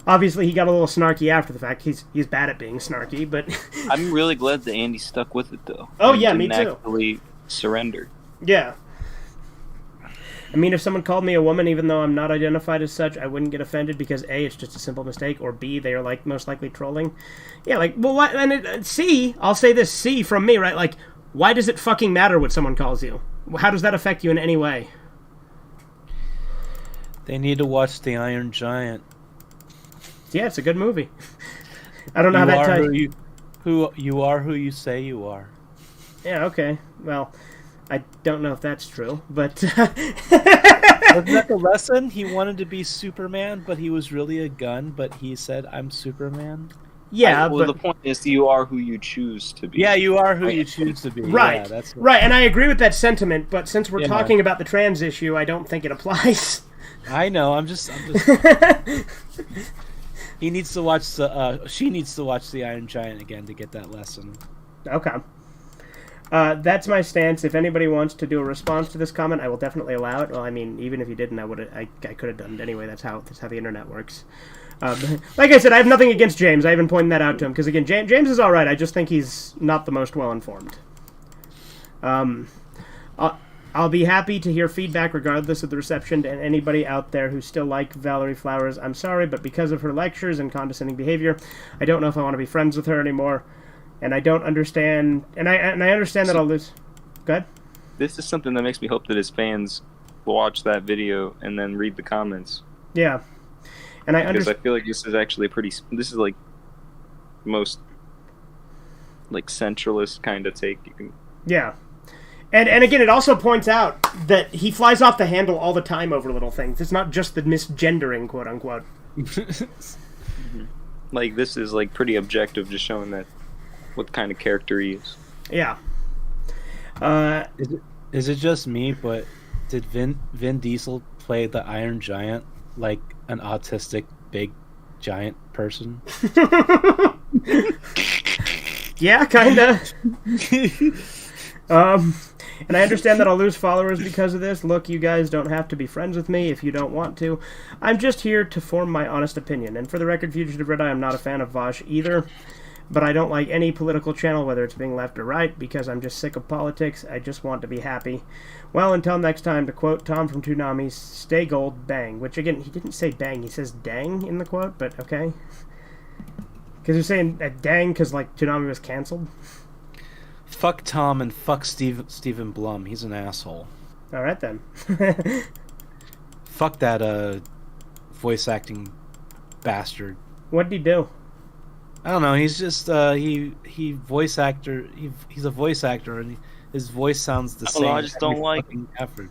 obviously, he got a little snarky after the fact. He's bad at being snarky, but... I'm really glad that Andy stuck with it, though. Oh, He yeah, me didn't too. actually surrender. Yeah. I mean, if someone called me a woman, even though I'm not identified as such, I wouldn't get offended because A, it's just a simple mistake, or B, they are, like, most likely trolling. Yeah, like, well, what, and C, I'll say this, C from me, right? Like, why does it fucking matter what someone calls you? How does that affect you in any way? They need to watch The Iron Giant. Yeah, it's a good movie. I don't know how that ties... Who you are who you say you are. Yeah, okay. Well, I don't know if that's true, but... Wasn't that the lesson? He wanted to be Superman, but he was really a gun, but he said, I'm Superman? Yeah, well, but... the point is you are who you choose to be. Yeah, you are who you choose to be. Right, yeah, that's what... right, and I agree with that sentiment, but since we're talking about the trans issue, I don't think it applies. I know, I'm just... He needs to watch the... she needs to watch The Iron Giant again to get that lesson. Okay. That's my stance. If anybody wants to do a response to this comment, I will definitely allow it. Well, I mean, even if you didn't, I could have done it anyway. That's how the internet works. Like I said, I have nothing against James. I even pointed that out to him because again, James is all right. I just think he's not the most well informed. I'll be happy to hear feedback regardless of the reception, and anybody out there who still like Valerie Flowers, I'm sorry, but because of her lectures and condescending behavior, I don't know if I want to be friends with her anymore. And I don't understand, and I understand that I'll lose. Go ahead. This is something that makes me hope that his fans will watch that video and then read the comments. Yeah, and because I feel like this is actually this is like most like centralist kind of take you can. Yeah, and again, it also points out that he flies off the handle all the time over little things. It's not just the misgendering, quote unquote. Like this is like pretty objective, just showing that. What kind of character he is. Yeah. Is it just me, but did Vin Diesel play the Iron Giant like an autistic big giant person? Yeah, kinda. And I understand that I'll lose followers because of this. Look, you guys don't have to be friends with me if you don't want to. I'm just here to form my honest opinion. And for the record, Fugitive Red Eye, I'm not a fan of Vosh either. But I don't like any political channel, whether it's being left or right, because I'm just sick of politics. I just want to be happy. Well, until next time, to quote Tom from Toonami, stay gold, bang. Which, again, he didn't say bang, he says dang in the quote, but okay. Because you're saying dang because, like, Toonami was canceled? Fuck Tom and fuck Stephen Blum. He's an asshole. Alright, then. Fuck that, voice acting bastard. What did he do? I don't know. He's just he voice actor. He's a voice actor, and his voice sounds the same. I just don't like effort.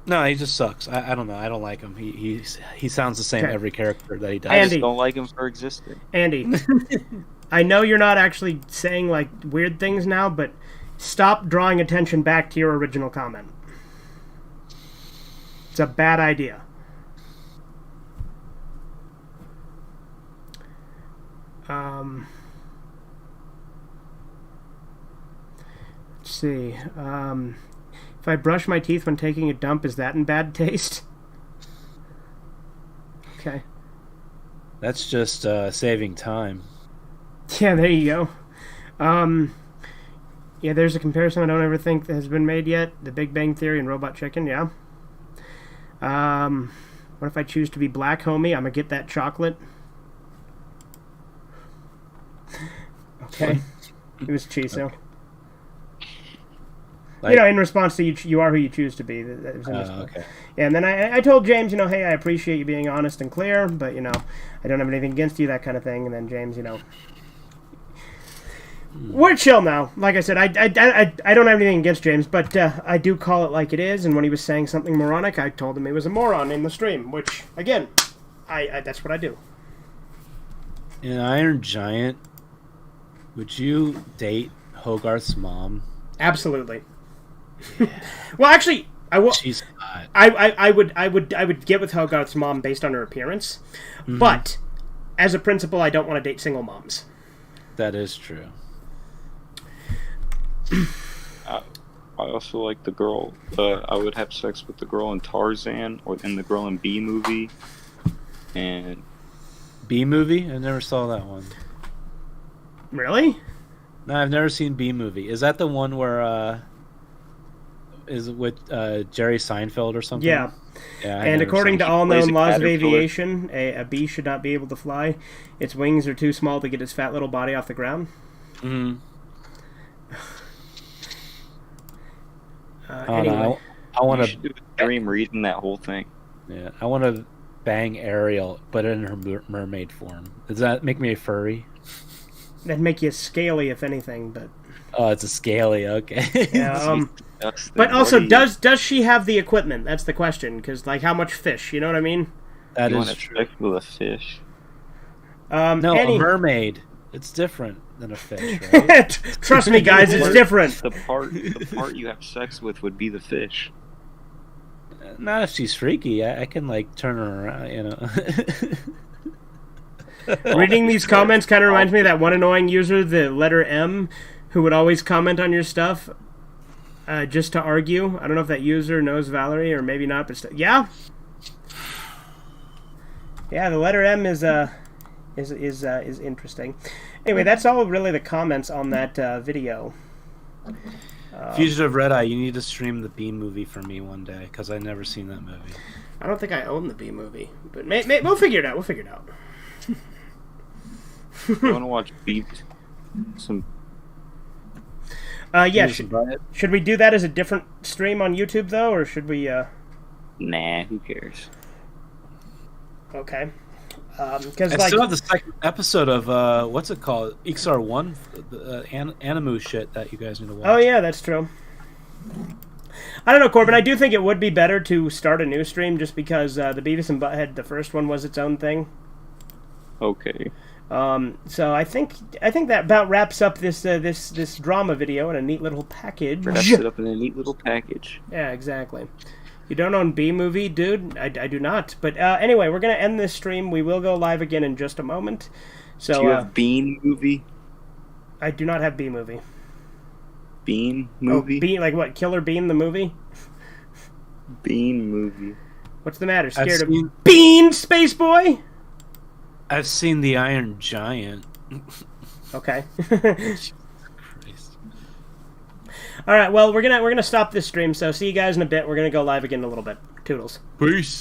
No, he just sucks. I don't know. I don't like him. He sounds the same every character that he does. I just don't like him for existing. Andy, I know you're not actually saying like weird things now, but stop drawing attention back to your original comment. It's a bad idea. Let's see. If I brush my teeth when taking a dump, is that in bad taste? Okay. That's just saving time. Yeah, there you go. Yeah, there's a comparison I don't ever think that has been made yet. The Big Bang Theory and Robot Chicken, yeah. What if I choose to be black, homie? I'm gonna get that chocolate. Okay. It was Chiso. Okay. Like, in response to you are who you choose to be. That was in response. okay. Yeah, and then I told James, hey, I appreciate you being honest and clear, but, I don't have anything against you, that kind of thing. And then James, we're chill now. Like I said, I don't have anything against James, but I do call it like it is. And when he was saying something moronic, I told him he was a moron in the stream, which, again, that's what I do. In Iron Giant, would you date Hogarth's mom? Absolutely. Yeah. Well, actually, I will. She's hot. I would get with Hogarth's mom based on her appearance, but as a principle, I don't want to date single moms. That is true. I also like the girl. I would have sex with the girl in Tarzan or in the girl in B movie. And B movie? I never saw that one. Really? No, I've never seen B movie. Is that the one where is it with Jerry Seinfeld or something? Yeah. Yeah. And according to all plays known a laws of caterpillar. aviation, a bee should not be able to fly. Its wings are too small to get its fat little body off the ground. Mm-hmm. Anyway. I want you to should do a dream reading that whole thing. Yeah, I want to bang Ariel, but in her mermaid form. Does that make me a furry? That'd make you scaly, if anything, but... Oh, it's a scaly, okay. Yeah, but also, does she have the equipment? That's the question, because, how much fish, you know what I mean? That you is want to true. sex with a fish? No, a mermaid. It's different than a fish, right? Trust me, guys, it's different. The part you have sex with would be the fish. Not if she's freaky. I can, turn her around, Reading these comments kind of reminds me of that one annoying user, the letter M, who would always comment on your stuff just to argue. I don't know if that user knows Valerie or maybe not, but yeah. Yeah, the letter M is interesting. Anyway, that's all really the comments on that video. Fugitive Red Eye, you need to stream the B movie for me one day because I've never seen that movie. I don't think I own the B movie, but we'll figure it out. You want to watch Beat? Some. Yeah. Should we do that as a different stream on YouTube though, or should we? Nah, who cares? Okay. Because I still have the second episode of what's it called? XR1, the Animu shit that you guys need to watch. Oh yeah, that's true. I don't know, Corbin. I do think it would be better to start a new stream just because the Beavis and Butthead, the first one, was its own thing. Okay. So I think that about wraps up this drama video in a neat little package. Wraps it up in a neat little package. Yeah, exactly. You don't own B movie, dude? I do not. But anyway, we're gonna end this stream. We will go live again in just a moment. So do you have Bean movie? I do not have B movie. Bean movie? Oh, Bean, like what? Killer Bean the movie? Bean movie. What's the matter? Scared of Bean, Space Boy? I've seen the Iron Giant. Okay. Christ. All right. Well, we're gonna stop this stream. So see you guys in a bit. We're gonna go live again in a little bit. Toodles. Peace.